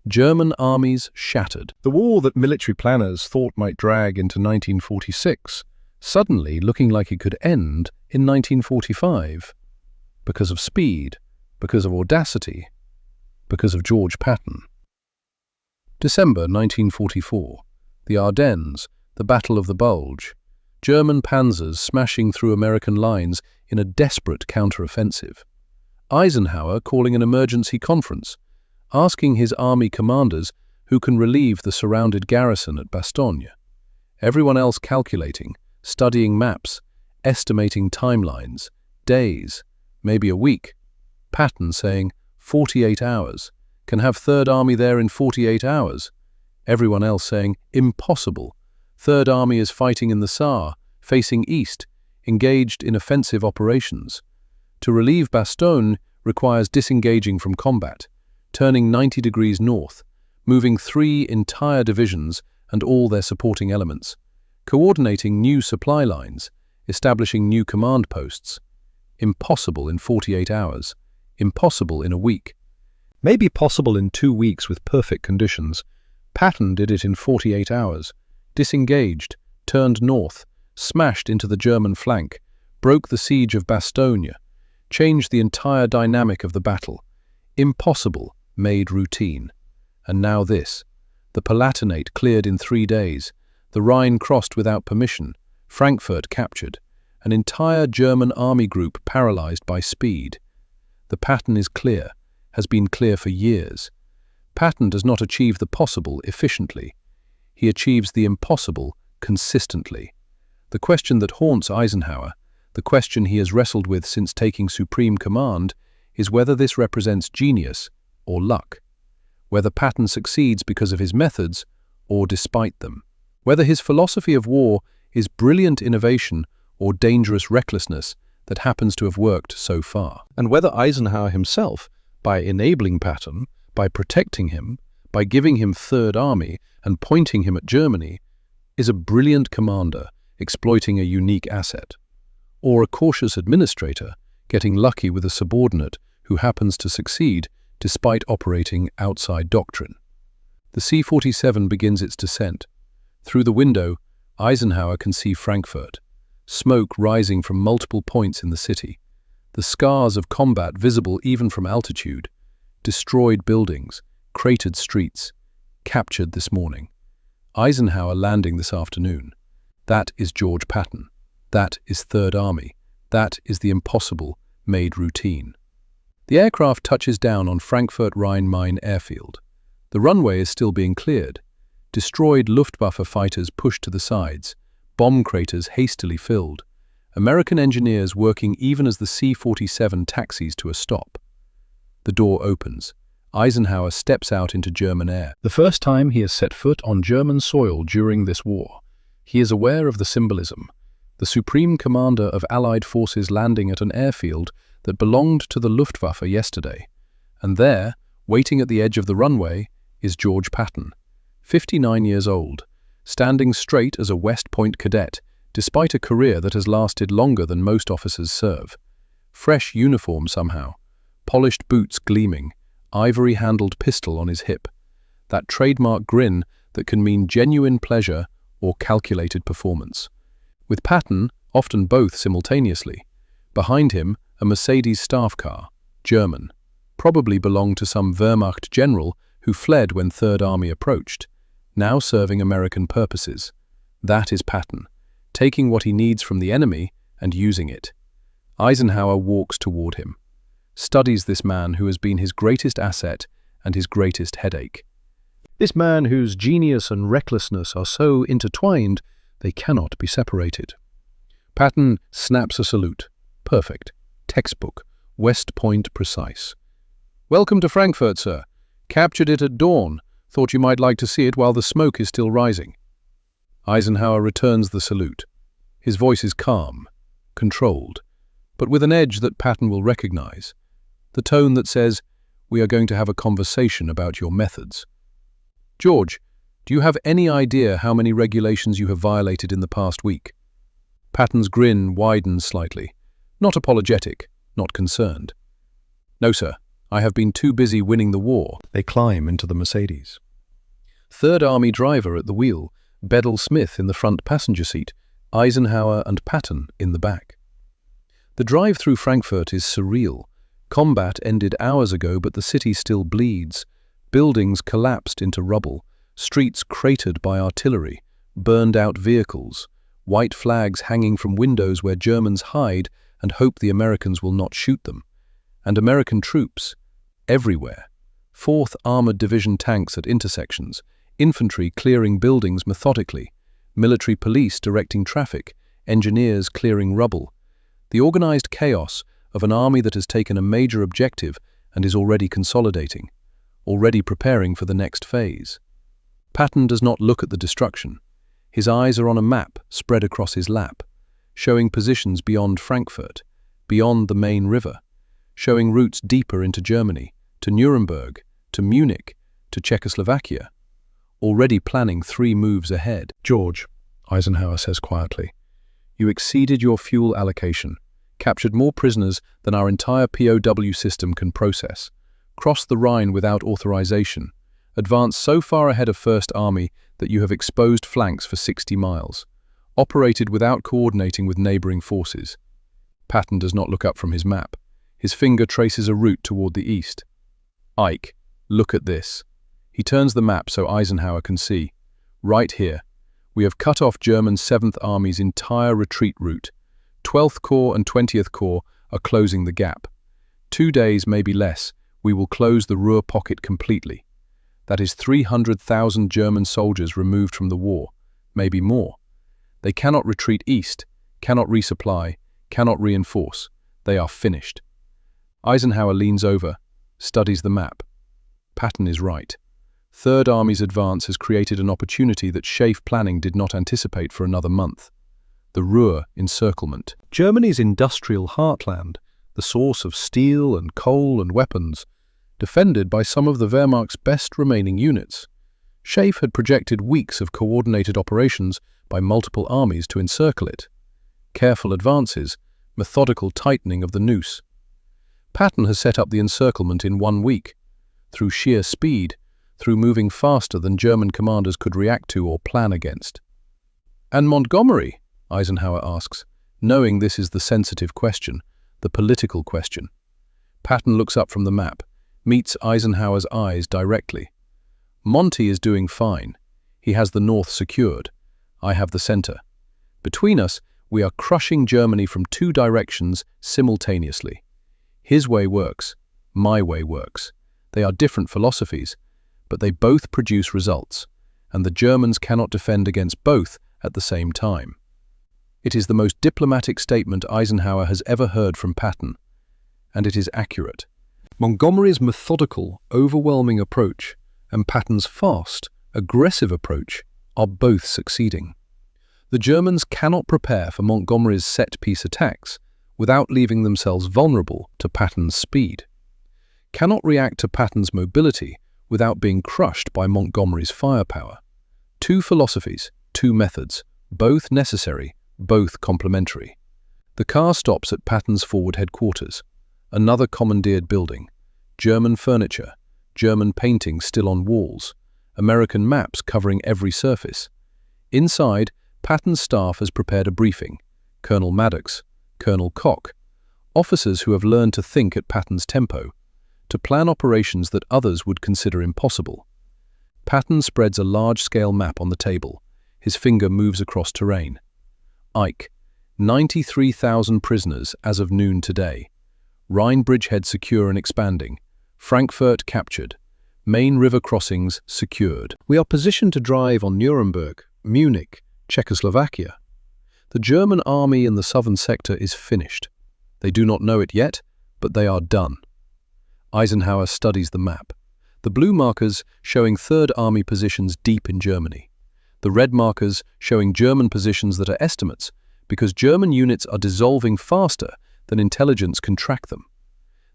German armies shattered. The war that military planners thought might drag into 1946, suddenly looking like it could end in 1945. Because of speed, because of audacity, because of George Patton. December 1944. The Ardennes, the Battle of the Bulge. German panzers smashing through American lines in a desperate counter-offensive. Eisenhower calling an emergency conference, asking his army commanders who can relieve the surrounded garrison at Bastogne. Everyone else calculating, studying maps, estimating timelines, days, maybe a week. Patton saying, 48 hours. Can have Third Army there in 48 hours. Everyone else saying, impossible. Third Army is fighting in the Saar, facing east, engaged in offensive operations. To relieve Bastogne requires disengaging from combat, turning 90 degrees north, moving 3 entire divisions and all their supporting elements, coordinating new supply lines, establishing new command posts. Impossible in 48 hours, impossible in a week. Maybe possible in 2 weeks with perfect conditions. Patton did it in 48 hours, disengaged, turned north, smashed into the German flank, broke the siege of Bastogne, changed the entire dynamic of the battle. Impossible, made routine. And now this. The Palatinate cleared in 3 days, the Rhine crossed without permission, Frankfurt captured, an entire German army group paralyzed by speed. The pattern is clear, has been clear for years. Patton does not achieve the possible efficiently. He achieves the impossible consistently. The question that haunts Eisenhower, the question he has wrestled with since taking supreme command, is whether this represents genius or luck. Whether Patton succeeds because of his methods or despite them. Whether his philosophy of war is brilliant innovation or dangerous recklessness that happens to have worked so far. And whether Eisenhower himself, by enabling Patton, by protecting him, by giving him Third Army and pointing him at Germany, is a brilliant commander exploiting a unique asset, or a cautious administrator getting lucky with a subordinate who happens to succeed despite operating outside doctrine. The C-47 begins its descent. Through the window, Eisenhower can see Frankfurt, smoke rising from multiple points in the city, the scars of combat visible even from altitude, destroyed buildings, cratered streets, captured this morning. Eisenhower landing this afternoon. That is George Patton. That is Third Army. That is the impossible made routine. The aircraft touches down on Frankfurt Rhein-Main airfield. The runway is still being cleared. Destroyed Luftwaffe fighters pushed to the sides, bomb craters hastily filled. American engineers working even as the C-47 taxis to a stop. The door opens. Eisenhower steps out into German air. The first time he has set foot on German soil during this war. He is aware of the symbolism, the supreme commander of Allied forces landing at an airfield that belonged to the Luftwaffe yesterday. And there, waiting at the edge of the runway, is George Patton, 59 years old, standing straight as a West Point cadet, despite a career that has lasted longer than most officers serve. Fresh uniform somehow, polished boots gleaming, ivory-handled pistol on his hip. That trademark grin that can mean genuine pleasure or calculated performance. With Patton, often both simultaneously. Behind him, a Mercedes staff car, German. Probably belonged to some Wehrmacht general who fled when Third Army approached, now serving American purposes. That is Patton, taking what he needs from the enemy and using it. Eisenhower walks toward him, studies this man who has been his greatest asset and his greatest headache. This man whose genius and recklessness are so intertwined they cannot be separated. Patton snaps a salute. Perfect. Textbook. West Point precise. "Welcome to Frankfurt, sir. Captured it at dawn. Thought you might like to see it while the smoke is still rising." Eisenhower returns the salute. His voice is calm, controlled, but with an edge that Patton will recognize. The tone that says, "We are going to have a conversation about your methods." "George, do you have any idea how many regulations you have violated in the past week?" Patton's grin widens slightly. Not apologetic, not concerned. "No, sir. I have been too busy winning the war." They climb into the Mercedes. Third Army driver at the wheel, Bedell Smith in the front passenger seat, Eisenhower and Patton in the back. The drive through Frankfurt is surreal. Combat ended hours ago, but the city still bleeds. Buildings collapsed into rubble, streets cratered by artillery, burned-out vehicles, white flags hanging from windows where Germans hide and hope the Americans will not shoot them. And American troops, everywhere. 4th Armored Division tanks at intersections, infantry clearing buildings methodically, military police directing traffic, engineers clearing rubble. The organized chaos of an army that has taken a major objective and is already consolidating, already preparing for the next phase. Patton does not look at the destruction. His eyes are on a map spread across his lap, showing positions beyond Frankfurt, beyond the main river, showing routes deeper into Germany, to Nuremberg, to Munich, to Czechoslovakia, already planning 3 moves ahead. "George," Eisenhower says quietly, "you exceeded your fuel allocation, captured more prisoners than our entire POW system can process, crossed the Rhine without authorization, advanced so far ahead of First Army that you have exposed flanks for 60 miles, operated without coordinating with neighboring forces." Patton does not look up from his map. His finger traces a route toward the east. "Ike, look at this." He turns the map so Eisenhower can see. "Right here, we have cut off German 7th Army's entire retreat route. 12th Corps and 20th Corps are closing the gap. 2 days, maybe less, we will close the Ruhr pocket completely. That is 300,000 German soldiers removed from the war, maybe more. They cannot retreat east, cannot resupply, cannot reinforce. They are finished." Eisenhower leans over, studies the map. Patton is right. Third Army's advance has created an opportunity that SHAEF planning did not anticipate for another month. The Ruhr encirclement. Germany's industrial heartland, the source of steel and coal and weapons, defended by some of the Wehrmacht's best remaining units. SHAEF had projected weeks of coordinated operations by multiple armies to encircle it. Careful advances, methodical tightening of the noose. Patton has set up the encirclement in 1 week, through sheer speed, through moving faster than German commanders could react to or plan against. "And Montgomery?" Eisenhower asks, knowing this is the sensitive question, the political question. Patton looks up from the map, meets Eisenhower's eyes directly. "Monty is doing fine. He has the north secured. I have the center. Between us, we are crushing Germany from 2 directions simultaneously. His way works, my way works. They are different philosophies, but they both produce results, and the Germans cannot defend against both at the same time." It is the most diplomatic statement Eisenhower has ever heard from Patton, and it is accurate. Montgomery's methodical, overwhelming approach and Patton's fast, aggressive approach are both succeeding. The Germans cannot prepare for Montgomery's set-piece attacks without leaving themselves vulnerable to Patton's speed. Cannot react to Patton's mobility without being crushed by Montgomery's firepower. Two philosophies, two methods, both necessary, both complementary. The car stops at Patton's forward headquarters. Another commandeered building. German furniture, German painting still on walls, American maps covering every surface. Inside, Patton's staff has prepared a briefing. Colonel Maddox, Colonel Koch, officers who have learned to think at Patton's tempo, to plan operations that others would consider impossible. Patton spreads a large-scale map on the table. His finger moves across terrain. Ike, 93,000 prisoners as of noon today. Rhine bridgehead secure and expanding. Frankfurt captured. Main river crossings secured. We are positioned to drive on Nuremberg, Munich, Czechoslovakia. The German army in the southern sector is finished. They do not know it yet, but they are done. Eisenhower studies the map. The blue markers showing Third Army positions deep in Germany. The red markers showing German positions that are estimates, because German units are dissolving faster than intelligence can track them.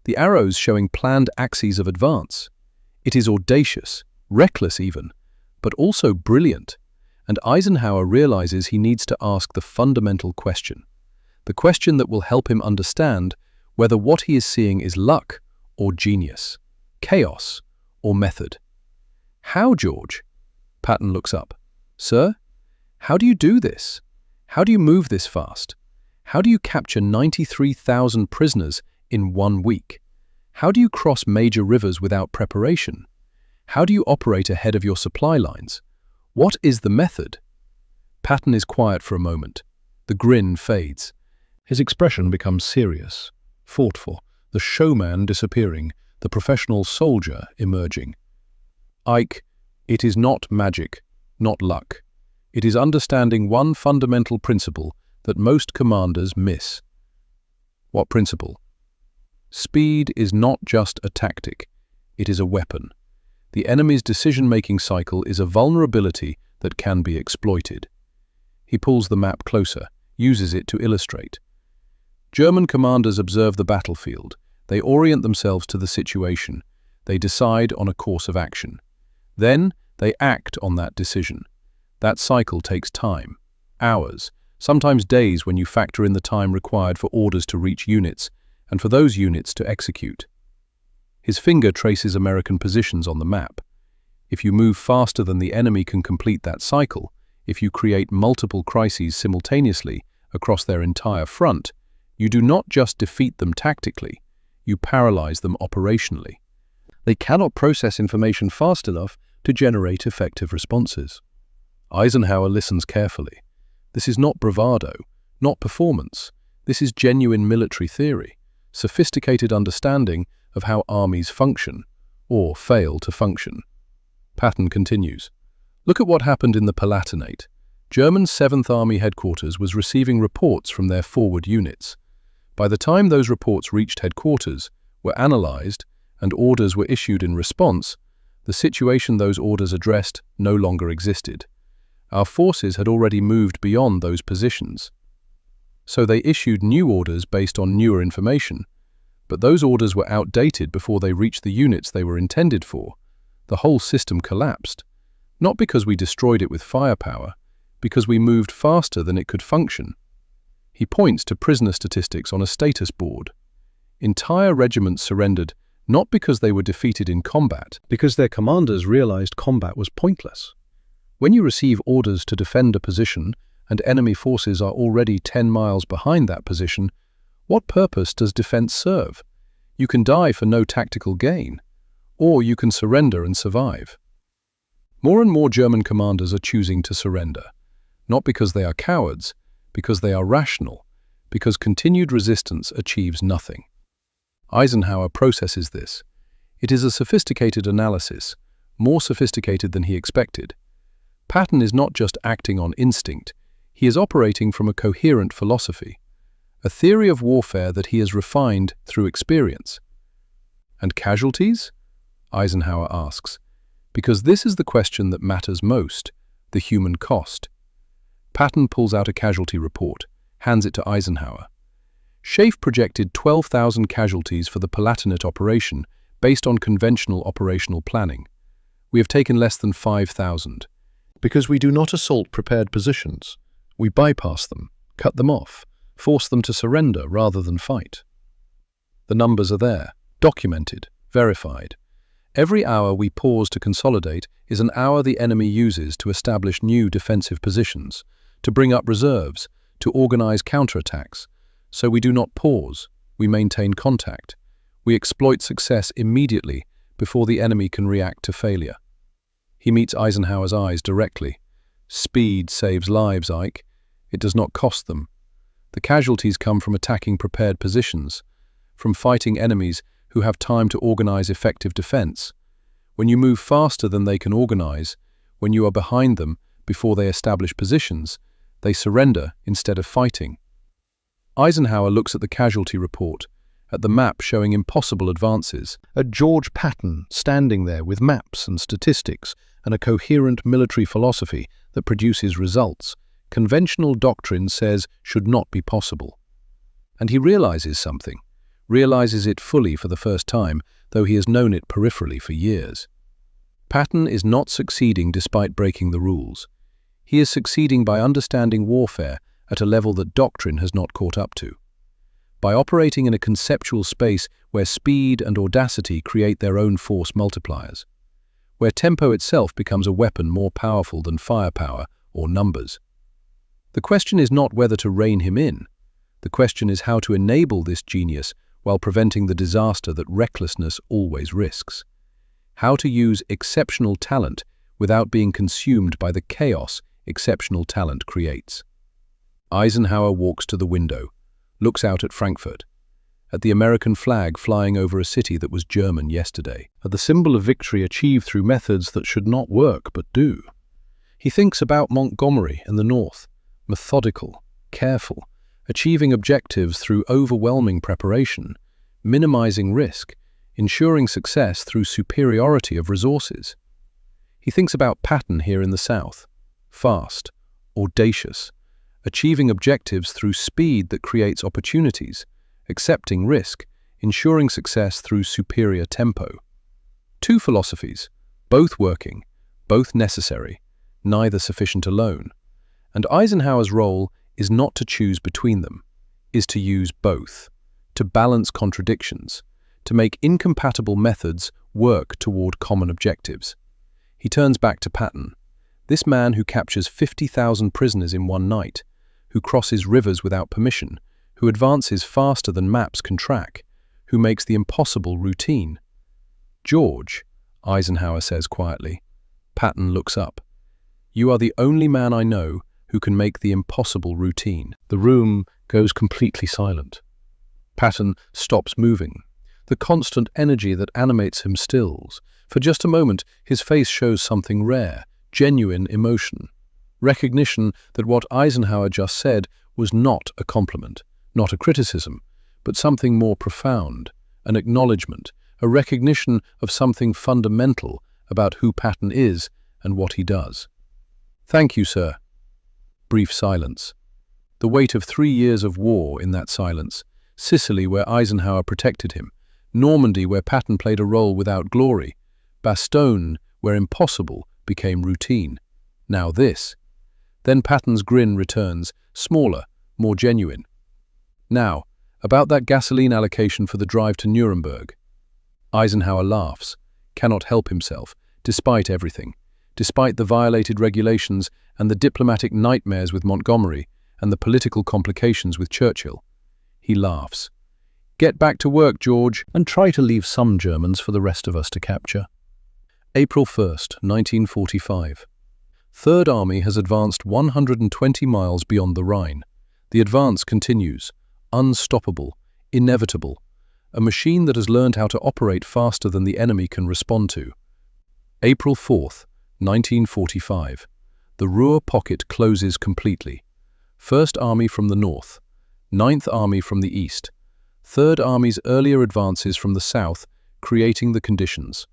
The arrows showing planned axes of advance. It is audacious, reckless even, but also brilliant, and Eisenhower realizes he needs to ask the fundamental question. The question that will help him understand whether what he is seeing is luck or genius, chaos or method. How, George? Patton looks up. Sir, how do you do this? How do you move this fast? How do you capture 93,000 prisoners in 1 week? How do you cross major rivers without preparation? How do you operate ahead of your supply lines? What is the method? Patton is quiet for a moment. The grin fades. His expression becomes serious, thoughtful, the showman disappearing, the professional soldier emerging. Ike, it is not magic, not luck. It is understanding one fundamental principle that most commanders miss. What principle? Speed is not just a tactic, it is a weapon. The enemy's decision-making cycle is a vulnerability that can be exploited. He pulls the map closer, uses it to illustrate. German commanders observe the battlefield. They orient themselves to the situation. They decide on a course of action. Then, they act on that decision. That cycle takes time, hours, sometimes days when you factor in the time required for orders to reach units and for those units to execute. His finger traces American positions on the map. If you move faster than the enemy can complete that cycle, if you create multiple crises simultaneously across their entire front, you do not just defeat them tactically, you paralyze them operationally. They cannot process information fast enough to generate effective responses. Eisenhower listens carefully. This is not bravado, not performance. This is genuine military theory, sophisticated understanding of how armies function, or fail to function. Patton continues. Look at what happened in the Palatinate. German 7th Army headquarters was receiving reports from their forward units. By the time those reports reached headquarters, were analyzed, and orders were issued in response, the situation those orders addressed no longer existed. Our forces had already moved beyond those positions. So they issued new orders based on newer information, but those orders were outdated before they reached the units they were intended for. The whole system collapsed, not because we destroyed it with firepower, because we moved faster than it could function. He points to prisoner statistics on a status board. Entire regiments surrendered not because they were defeated in combat, because their commanders realized combat was pointless. When you receive orders to defend a position and enemy forces are already 10 miles behind that position, what purpose does defense serve? You can die for no tactical gain, or you can surrender and survive. More and more German commanders are choosing to surrender, not because they are cowards, because they are rational, because continued resistance achieves nothing. Eisenhower processes this. It is a sophisticated analysis, more sophisticated than he expected. Patton is not just acting on instinct, he is operating from a coherent philosophy, a theory of warfare that he has refined through experience. And casualties? Eisenhower asks, because this is the question that matters most, the human cost. Patton pulls out a casualty report, hands it to Eisenhower. SHAEF projected 12,000 casualties for the Palatinate operation based on conventional operational planning. We have taken less than 5,000. Because we do not assault prepared positions. We bypass them, cut them off, force them to surrender rather than fight. The numbers are there, documented, verified. Every hour we pause to consolidate is an hour the enemy uses to establish new defensive positions, to bring up reserves, to organize counterattacks. So we do not pause, we maintain contact. We exploit success immediately before the enemy can react to failure. He meets Eisenhower's eyes directly. Speed saves lives, Ike. It does not cost them. The casualties come from attacking prepared positions, from fighting enemies who have time to organize effective defense. When you move faster than they can organize, when you are behind them before they establish positions, they surrender instead of fighting. Eisenhower looks at the casualty report, at the map showing impossible advances, at George Patton standing there with maps and statistics and a coherent military philosophy that produces results conventional doctrine says should not be possible. And he realizes something, realizes it fully for the first time, though he has known it peripherally for years. Patton is not succeeding despite breaking the rules. He is succeeding by understanding warfare at a level that doctrine has not caught up to. By operating in a conceptual space where speed and audacity create their own force multipliers, where tempo itself becomes a weapon more powerful than firepower or numbers. The question is not whether to rein him in. The question is how to enable this genius while preventing the disaster that recklessness always risks. How to use exceptional talent without being consumed by the chaos exceptional talent creates. Eisenhower walks to the window, looks out at Frankfurt, at the American flag flying over a city that was German yesterday, at the symbol of victory achieved through methods that should not work but do. He thinks about Montgomery in the north, methodical, careful, achieving objectives through overwhelming preparation, minimizing risk, ensuring success through superiority of resources. He thinks about Patton here in the south, fast, audacious, achieving objectives through speed that creates opportunities, accepting risk, ensuring success through superior tempo. Two philosophies, both working, both necessary, neither sufficient alone. And Eisenhower's role is not to choose between them, is to use both, to balance contradictions, to make incompatible methods work toward common objectives. He turns back to Patton, this man who captures 50,000 prisoners in one night, who crosses rivers without permission, who advances faster than maps can track, who makes the impossible routine. George, Eisenhower says quietly. Patton looks up. You are the only man I know who can make the impossible routine. The room goes completely silent. Patton stops moving. The constant energy that animates him stills. For just a moment, his face shows something rare, genuine emotion. Recognition that what Eisenhower just said was not a compliment, not a criticism, but something more profound, an acknowledgement, a recognition of something fundamental about who Patton is and what he does. Thank you, sir. Brief silence. The weight of 3 years of war in that silence. Sicily, where Eisenhower protected him. Normandy, where Patton played a role without glory. Bastogne, where impossible became routine. Now this. Then Patton's grin returns, smaller, more genuine. Now, about that gasoline allocation for the drive to Nuremberg. Eisenhower laughs, cannot help himself, despite everything, despite the violated regulations and the diplomatic nightmares with Montgomery and the political complications with Churchill. He laughs. Get back to work, George, and try to leave some Germans for the rest of us to capture. April 1st, 1945. Third Army has advanced 120 miles beyond the Rhine. The advance continues, unstoppable, inevitable, a machine that has learned how to operate faster than the enemy can respond to. April 4th, 1945. The Ruhr pocket closes completely. First Army from the north, Ninth Army from the east, Third Army's earlier advances from the south, creating the conditions.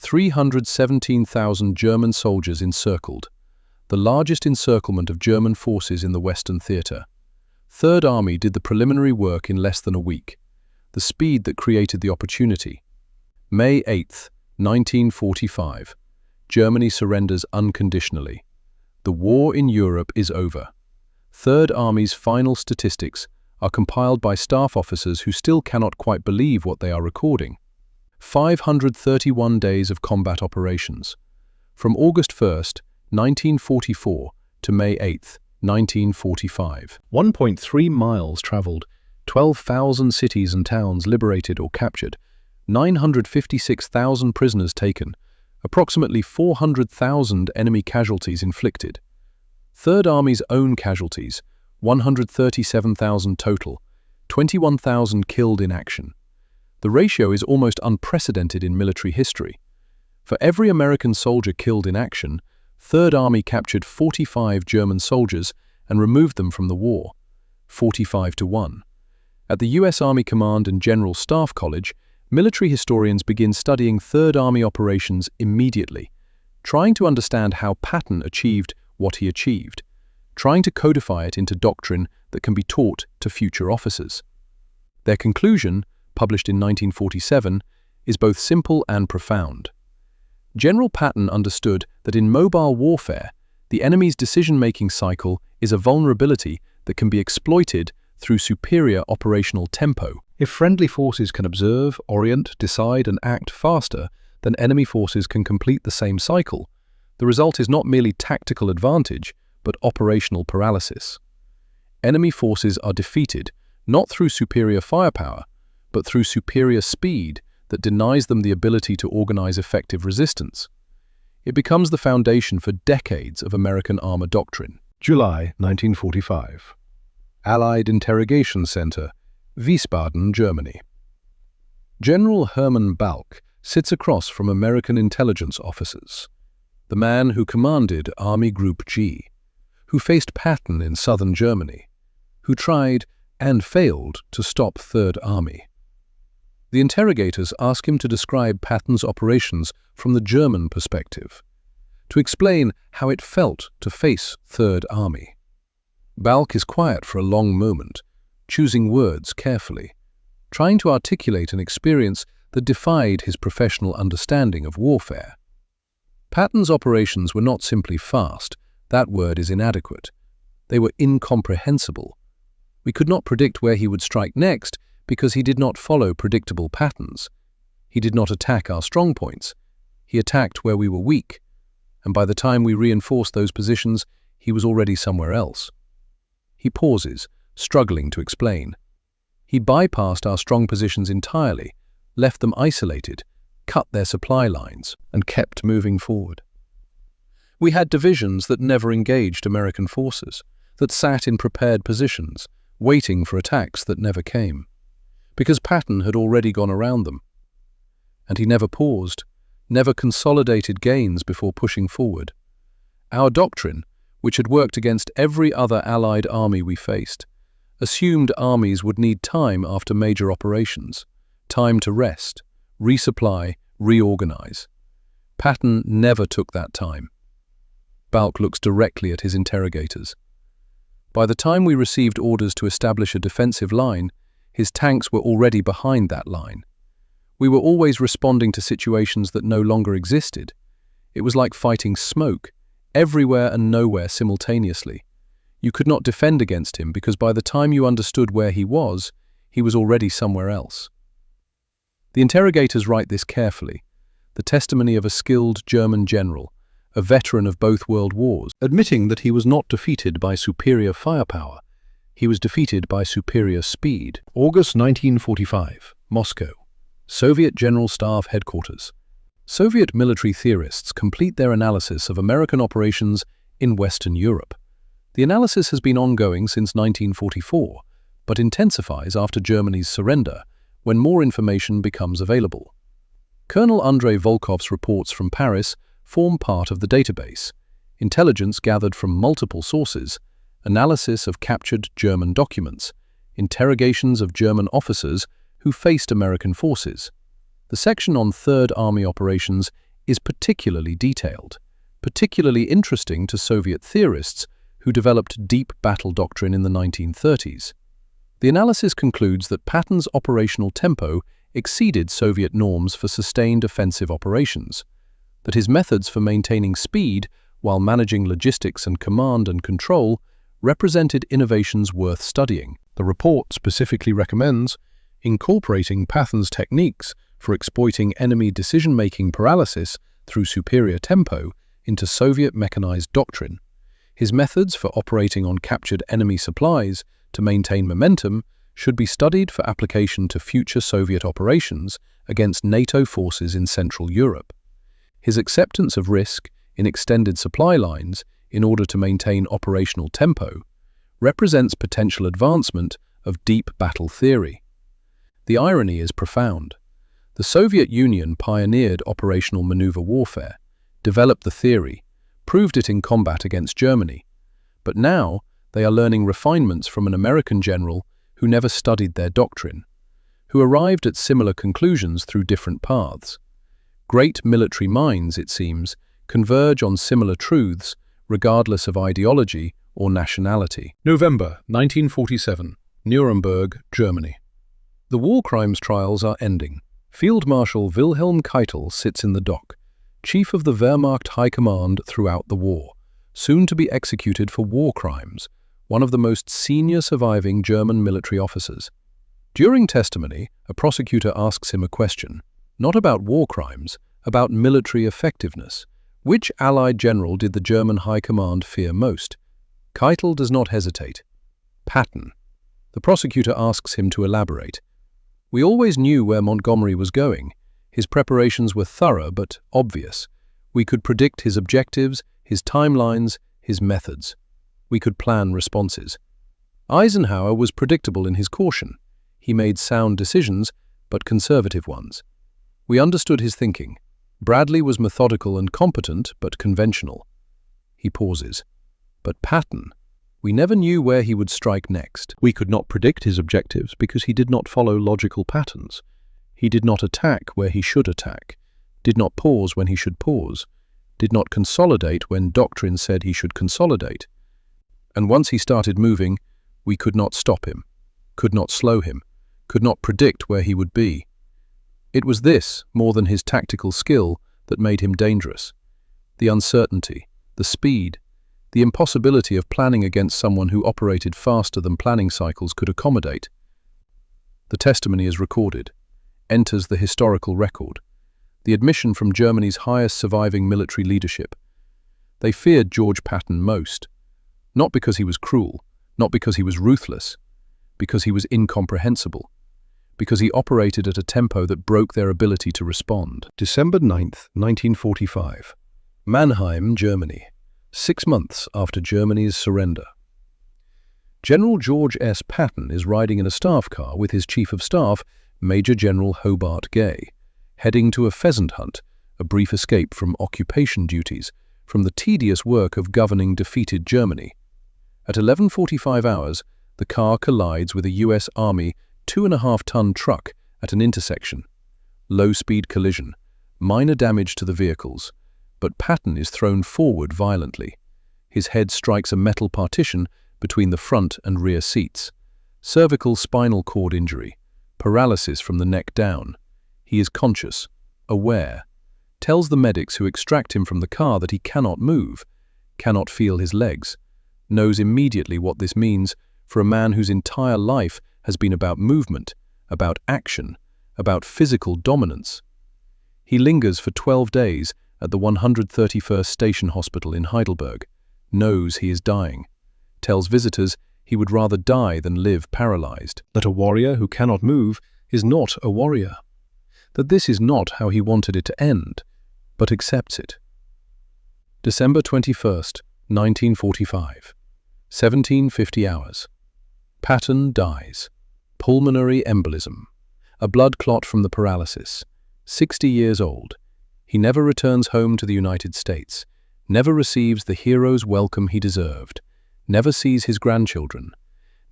317,000 German soldiers encircled. the largest encirclement of German forces in the Western Theatre. Third Army did the preliminary work in less than a week, the speed that created the opportunity. May 8, 1945. Germany surrenders unconditionally. The war in Europe is over. Third Army's final statistics are compiled by staff officers who still cannot quite believe what they are recording. 531 days of combat operations. From August 1st, 1944 to May 8th, 1945. 1.3 miles traveled, 12,000 cities and towns liberated or captured, 956,000 prisoners taken, approximately 400,000 enemy casualties inflicted. Third Army's own casualties, 137,000 total, 21,000 killed in action. The ratio is almost unprecedented in military history. For every American soldier killed in action, Third Army captured 45 German soldiers and removed them from the war, 45-1. At the U.S. Army Command and General Staff College, military historians begin studying Third Army operations immediately, trying to understand how Patton achieved what he achieved, trying to codify it into doctrine that can be taught to future officers. Their conclusion, published in 1947, is both simple and profound. General Patton understood that in mobile warfare, the enemy's decision-making cycle is a vulnerability that can be exploited through superior operational tempo. If friendly forces can observe, orient, decide, and act faster than enemy forces can complete the same cycle, the result is not merely tactical advantage, but operational paralysis. Enemy forces are defeated not through superior firepower, but through superior speed that denies them the ability to organize effective resistance. It becomes the foundation for decades of American armor doctrine. July 1945. Allied Interrogation Center, Wiesbaden, Germany. General Hermann Balck sits across from American intelligence officers, the man who commanded Army Group G, who faced Patton in southern Germany, who tried and failed to stop Third Army. The interrogators ask him to describe Patton's operations from the German perspective, to explain how it felt to face Third Army. Balck is quiet for a long moment, choosing words carefully, trying to articulate an experience that defied his professional understanding of warfare. Patton's operations were not simply fast, that word is inadequate. They were incomprehensible. We could not predict where he would strike next because he did not follow predictable patterns. He did not attack our strong points. He attacked where we were weak, and by the time we reinforced those positions, he was already somewhere else. He pauses, struggling to explain. He bypassed our strong positions entirely, left them isolated, cut their supply lines, and kept moving forward. We had divisions that never engaged American forces, that sat in prepared positions, waiting for attacks that never came, because Patton had already gone around them. And he never paused, never consolidated gains before pushing forward. Our doctrine, which had worked against every other Allied army we faced, assumed armies would need time after major operations, time to rest, resupply, reorganize. Patton never took that time. Balck looks directly at his interrogators. By the time we received orders to establish a defensive line, his tanks were already behind that line. We were always responding to situations that no longer existed. It was like fighting smoke, everywhere and nowhere simultaneously. You could not defend against him because by the time you understood where he was already somewhere else. The interrogators write this carefully, the testimony of a skilled German general, a veteran of both world wars, admitting that he was not defeated by superior firepower. He was defeated by superior speed. August 1945, Moscow. Soviet General Staff Headquarters. Soviet military theorists complete their analysis of American operations in Western Europe. The analysis has been ongoing since 1944, but intensifies after Germany's surrender, when more information becomes available. Colonel Andrei Volkov's reports from Paris form part of the database, intelligence gathered from multiple sources, analysis of captured German documents, interrogations of German officers who faced American forces. The section on Third Army operations is particularly detailed, particularly interesting to Soviet theorists who developed deep battle doctrine in the 1930s. The analysis concludes that Patton's operational tempo exceeded Soviet norms for sustained offensive operations, that his methods for maintaining speed while managing logistics and command and control represented innovations worth studying. The report specifically recommends incorporating Patton's techniques for exploiting enemy decision-making paralysis through superior tempo into Soviet mechanized doctrine. His methods for operating on captured enemy supplies to maintain momentum should be studied for application to future Soviet operations against NATO forces in Central Europe. His acceptance of risk in extended supply lines in order to maintain operational tempo represents potential advancement of deep battle theory. The irony is profound. The Soviet Union pioneered operational maneuver warfare, developed the theory, proved it in combat against Germany, but now they are learning refinements from an American general who never studied their doctrine, who arrived at similar conclusions through different paths. Great military minds, it seems, converge on similar truths regardless of ideology or nationality. November 1947, Nuremberg, Germany. The war crimes trials are ending. Field Marshal Wilhelm Keitel sits in the dock, chief of the Wehrmacht High Command throughout the war, soon to be executed for war crimes, one of the most senior surviving German military officers. During testimony, a prosecutor asks him a question, not about war crimes, about military effectiveness. Which Allied general did the German High Command fear most? Keitel does not hesitate. Patton. The prosecutor asks him to elaborate. We always knew where Montgomery was going. His preparations were thorough but obvious. We could predict his objectives, his timelines, his methods. We could plan responses. Eisenhower was predictable in his caution. He made sound decisions, but conservative ones. We understood his thinking. Bradley was methodical and competent, but conventional. He pauses. But Patton, we never knew where he would strike next. We could not predict his objectives because he did not follow logical patterns. He did not attack where he should attack, did not pause when he should pause, did not consolidate when doctrine said he should consolidate. And once he started moving, we could not stop him, could not slow him, could not predict where he would be. It was this, more than his tactical skill, that made him dangerous. The uncertainty, the speed, the impossibility of planning against someone who operated faster than planning cycles could accommodate. The testimony is recorded, enters the historical record, the admission from Germany's highest surviving military leadership. They feared George Patton most, not because he was cruel, not because he was ruthless, because he was incomprehensible, because he operated at a tempo that broke their ability to respond. December 9th, 1945. Mannheim, Germany. 6 months after Germany's surrender. General George S. Patton is riding in a staff car with his Chief of Staff, Major General Hobart Gay, heading to a pheasant hunt, a brief escape from occupation duties, from the tedious work of governing defeated Germany. At 11:45 hours, the car collides with a U.S. Army 2.5-ton truck at an intersection. Low-speed collision, minor damage to the vehicles, but Patton is thrown forward violently. His head strikes a metal partition between the front and rear seats. Cervical spinal cord injury, paralysis from the neck down. He is conscious, aware, tells the medics who extract him from the car that he cannot move, cannot feel his legs, knows immediately what this means for a man whose entire life has been about movement, about action, about physical dominance. He lingers for 12 days at the 131st Station Hospital in Heidelberg, knows he is dying, tells visitors he would rather die than live paralyzed, that a warrior who cannot move is not a warrior, that this is not how he wanted it to end, but accepts it. December 21st, 1945. 17:50 hours. Patton dies. Pulmonary embolism. A blood clot from the paralysis. 60 years old. He never returns home to the United States, never receives the hero's welcome he deserved, never sees his grandchildren,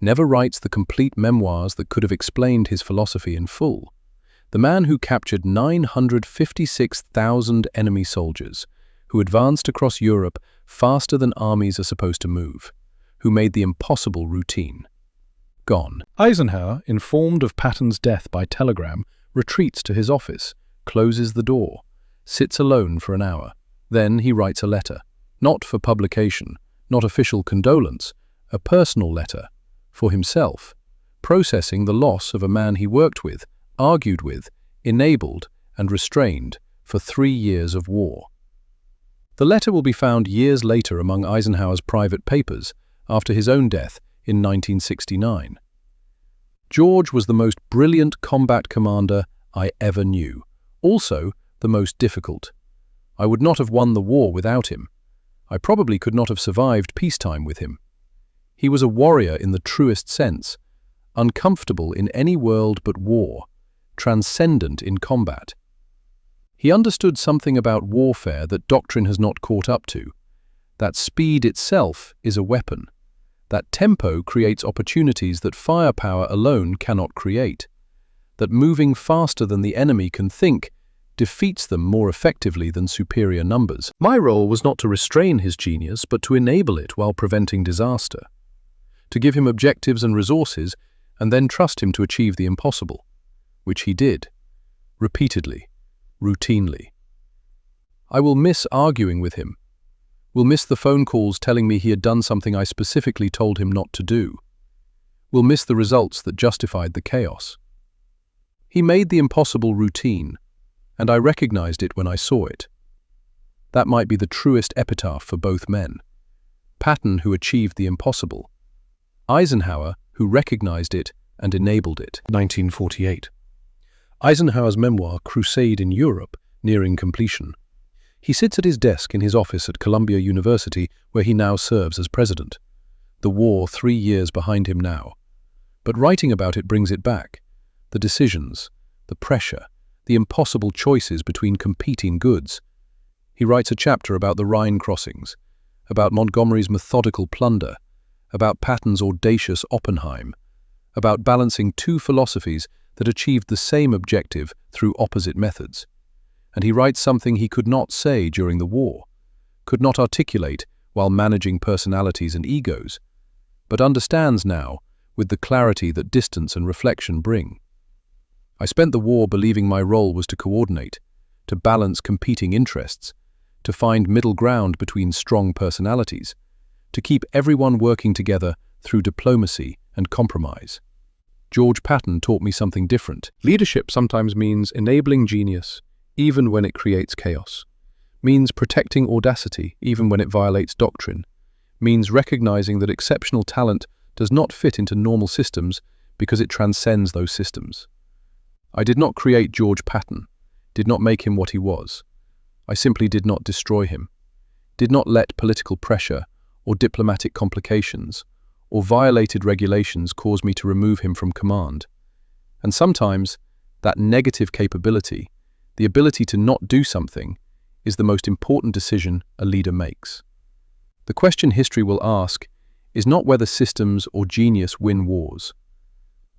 never writes the complete memoirs that could have explained his philosophy in full. The man who captured 956,000 enemy soldiers, who advanced across Europe faster than armies are supposed to move, who made the impossible routine. Gone. Eisenhower, informed of Patton's death by telegram, retreats to his office, closes the door, sits alone for an hour. Then he writes a letter, not for publication, not official condolence, a personal letter, for himself, processing the loss of a man he worked with, argued with, enabled, and restrained for 3 years of war. The letter will be found years later among Eisenhower's private papers after his own death in 1969. George was the most brilliant combat commander I ever knew, also the most difficult. I would not have won the war without him. I probably could not have survived peacetime with him. He was a warrior in the truest sense, uncomfortable in any world but war, transcendent in combat. He understood something about warfare that doctrine has not caught up to, that speed itself is a weapon, that tempo creates opportunities that firepower alone cannot create, that moving faster than the enemy can think defeats them more effectively than superior numbers. My role was not to restrain his genius, but to enable it while preventing disaster, to give him objectives and resources, and then trust him to achieve the impossible, which he did, repeatedly, routinely. I will miss arguing with him, will miss the phone calls telling me he had done something I specifically told him not to do, will miss the results that justified the chaos. He made the impossible routine, and I recognized it when I saw it. That might be the truest epitaph for both men. Patton, who achieved the impossible. Eisenhower, who recognized it and enabled it. 1948. Eisenhower's memoir, Crusade in Europe, nearing completion. He sits at his desk in his office at Columbia University, where he now serves as president. The war 3 years behind him now. But writing about it brings it back. The decisions, the pressure, the impossible choices between competing goods. He writes a chapter about the Rhine crossings, about Montgomery's methodical plunder, about Patton's audacious Oppenheim, about balancing 2 philosophies that achieved the same objective through opposite methods. And he writes something he could not say during the war, could not articulate while managing personalities and egos, but understands now with the clarity that distance and reflection bring. I spent the war believing my role was to coordinate, to balance competing interests, to find middle ground between strong personalities, to keep everyone working together through diplomacy and compromise. George Patton taught me something different. Leadership sometimes means enabling genius, even when it creates chaos, means protecting audacity, even when it violates doctrine, means recognizing that exceptional talent does not fit into normal systems because it transcends those systems. I did not create George Patton, did not make him what he was. I simply did not destroy him, did not let political pressure or diplomatic complications or violated regulations cause me to remove him from command. And sometimes, that negative capability, the ability to not do something, is the most important decision a leader makes. The question history will ask is not whether systems or genius win wars.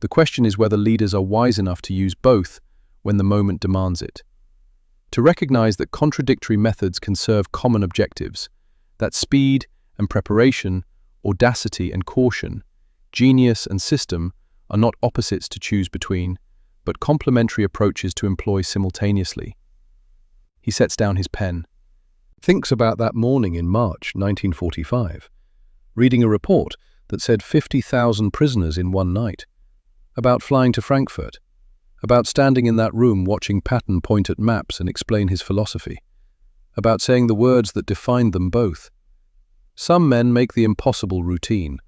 The question is whether leaders are wise enough to use both when the moment demands it. To recognize that contradictory methods can serve common objectives, that speed and preparation, audacity and caution, genius and system are not opposites to choose between, but complementary approaches to employ simultaneously. He sets down his pen. Thinks about that morning in March 1945, reading a report that said 50,000 prisoners in one night, about flying to Frankfurt, about standing in that room watching Patton point at maps and explain his philosophy, about saying the words that defined them both. Some men make the impossible routine.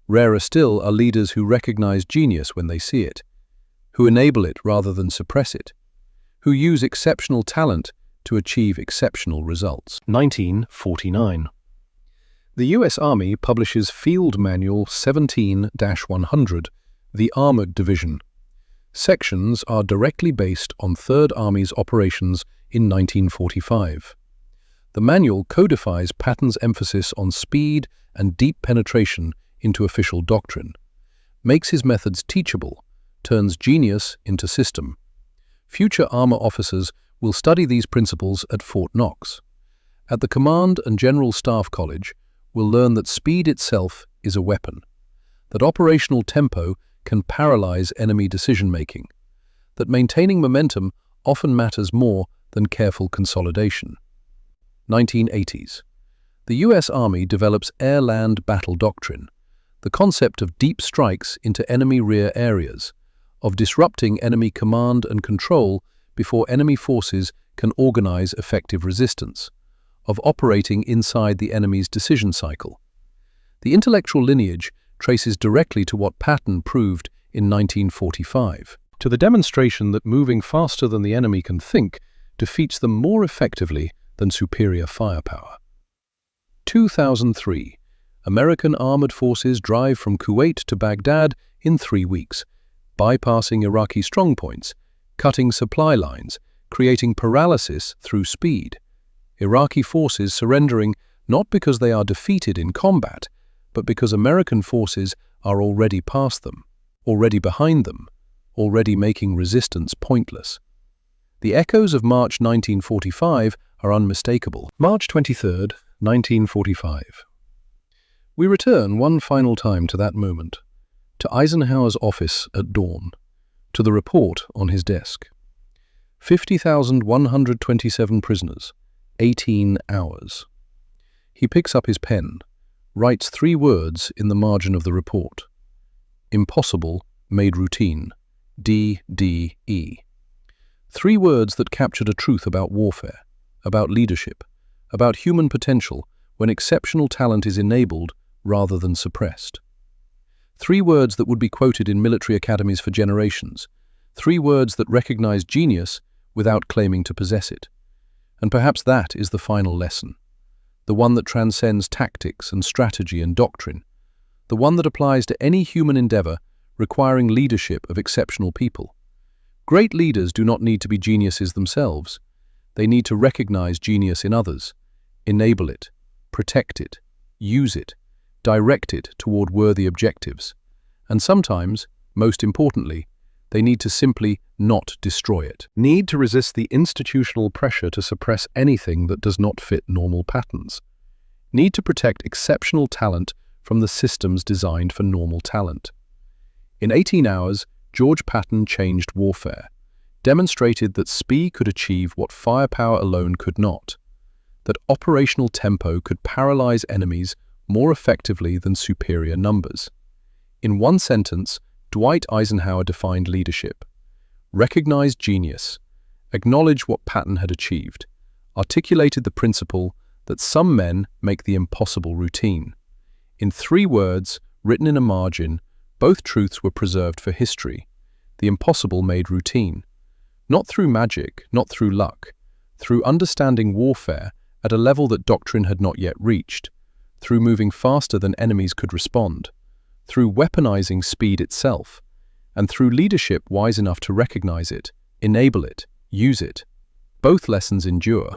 Rarer still are leaders who recognize genius when they see it, who enable it rather than suppress it, who use exceptional talent to achieve exceptional results. 1949. The U.S. Army publishes Field Manual 17-100, The Armored Division. Sections are directly based on Third Army's operations in 1945. The manual codifies Patton's emphasis on speed and deep penetration into official doctrine, makes his methods teachable, turns genius into system. Future armor officers will study these principles at Fort Knox. At the Command and General Staff College, we'll learn that speed itself is a weapon, that operational tempo can paralyze enemy decision-making, that maintaining momentum often matters more than careful consolidation. 1980s. The US Army develops air-land battle doctrine, the concept of deep strikes into enemy rear areas, of disrupting enemy command and control before enemy forces can organize effective resistance, of operating inside the enemy's decision cycle. The intellectual lineage traces directly to what Patton proved in 1945. To the demonstration that moving faster than the enemy can think defeats them more effectively than superior firepower. 2003. American armored forces drive from Kuwait to Baghdad in 3 weeks, bypassing Iraqi strongpoints, cutting supply lines, creating paralysis through speed. Iraqi forces surrendering not because they are defeated in combat, but because American forces are already past them, already behind them, already making resistance pointless. The echoes of March 1945 are unmistakable. March 23rd, 1945. We return one final time to that moment, to Eisenhower's office at dawn, to the report on his desk. 50,127 prisoners, 18 hours. He picks up his pen, writes 3 words in the margin of the report. Impossible made routine. DDE. 3 words that captured a truth about warfare, about leadership, about human potential when exceptional talent is enabled rather than suppressed. 3 words that would be quoted in military academies for generations. 3 words that recognize genius without claiming to possess it. And perhaps that is the final lesson, the one that transcends tactics and strategy and doctrine, the one that applies to any human endeavor requiring leadership of exceptional people. Great leaders do not need to be geniuses themselves. They need to recognize genius in others, enable it, protect it, use it, direct it toward worthy objectives. And sometimes, most importantly, they need to simply not destroy it. Need to resist the institutional pressure to suppress anything that does not fit normal patterns. Need to protect exceptional talent from the systems designed for normal talent. In 18 hours, George Patton changed warfare, demonstrated that speed could achieve what firepower alone could not, that operational tempo could paralyze enemies more effectively than superior numbers. In one sentence, Dwight Eisenhower defined leadership, recognized genius, acknowledged what Patton had achieved, articulated the principle that some men make the impossible routine. In 3 words, written in a margin, both truths were preserved for history. The impossible made routine. Not through magic, not through luck, through understanding warfare at a level that doctrine had not yet reached, through moving faster than enemies could respond, through weaponizing speed itself, and through leadership wise enough to recognize it, enable it, use it. Both lessons endure.